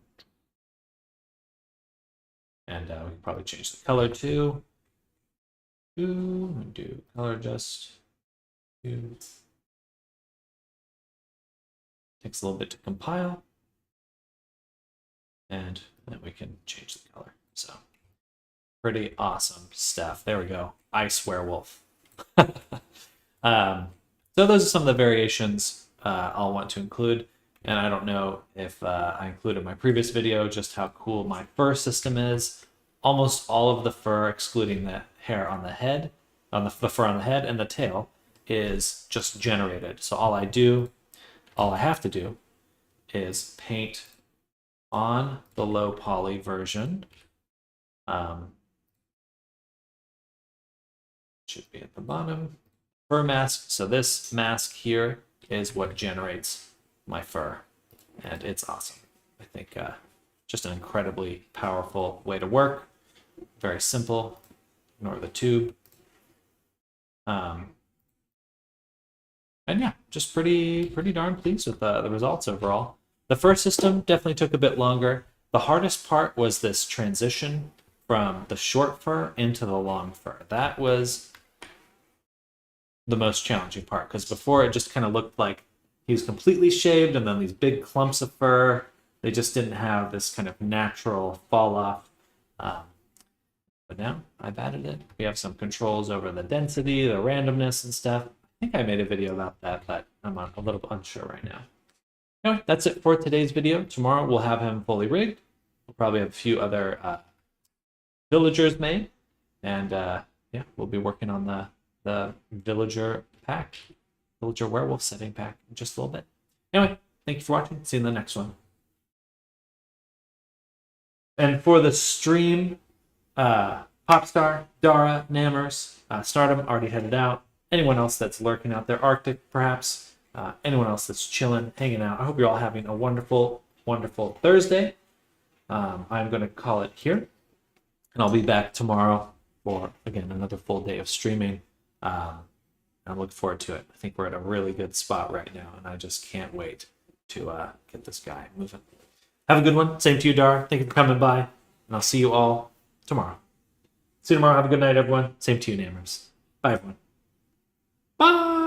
And we can probably change the color too. Do color adjust. Takes a little bit to compile. And then we can change the color. So pretty awesome stuff. There we go. Ice werewolf. So those are some of the variations I'll want to include. And I don't know if I included in my previous video just how cool my fur system is. Almost all of the fur, excluding the hair on the head, the fur on the head and the tail, is just generated. So all I have to do is paint on the low poly version. Should be at the bottom. Fur mask. So this mask here is what generates my fur, and it's awesome. I think just an incredibly powerful way to work. Very simple. Ignore the tube. And yeah, just pretty darn pleased with the results overall. The fur system definitely took a bit longer. The hardest part was this transition from the short fur into the long fur. That was the most challenging part, because before it just kind of looked like he was completely shaved and then these big clumps of fur. They just didn't have this kind of natural fall off. But now I've added it. We have some controls over the density, the randomness and stuff. I think I made a video about that, but I'm a little unsure right now. Anyway, that's it for today's video. Tomorrow we'll have him fully rigged. We'll probably have a few other villagers made. And yeah, we'll be working on the villager pack, villager werewolf setting pack in just a little bit. Anyway, thank you for watching. See you in the next one. And for the stream, Popstar, Dara, Nammers, Stardom already headed out. Anyone else that's lurking out there, Arctic perhaps, anyone else that's chilling, hanging out. I hope you're all having a wonderful, wonderful Thursday. I'm going to call it here, and I'll be back tomorrow for, again, another full day of streaming. I'm looking forward to it. I think we're at a really good spot right now, and I just can't wait to get this guy moving. Have a good one. Same to you, Dar. Thank you for coming by, and I'll see you all tomorrow. See you tomorrow. Have a good night, everyone. Same to you, Nammers. Bye, everyone. Bye.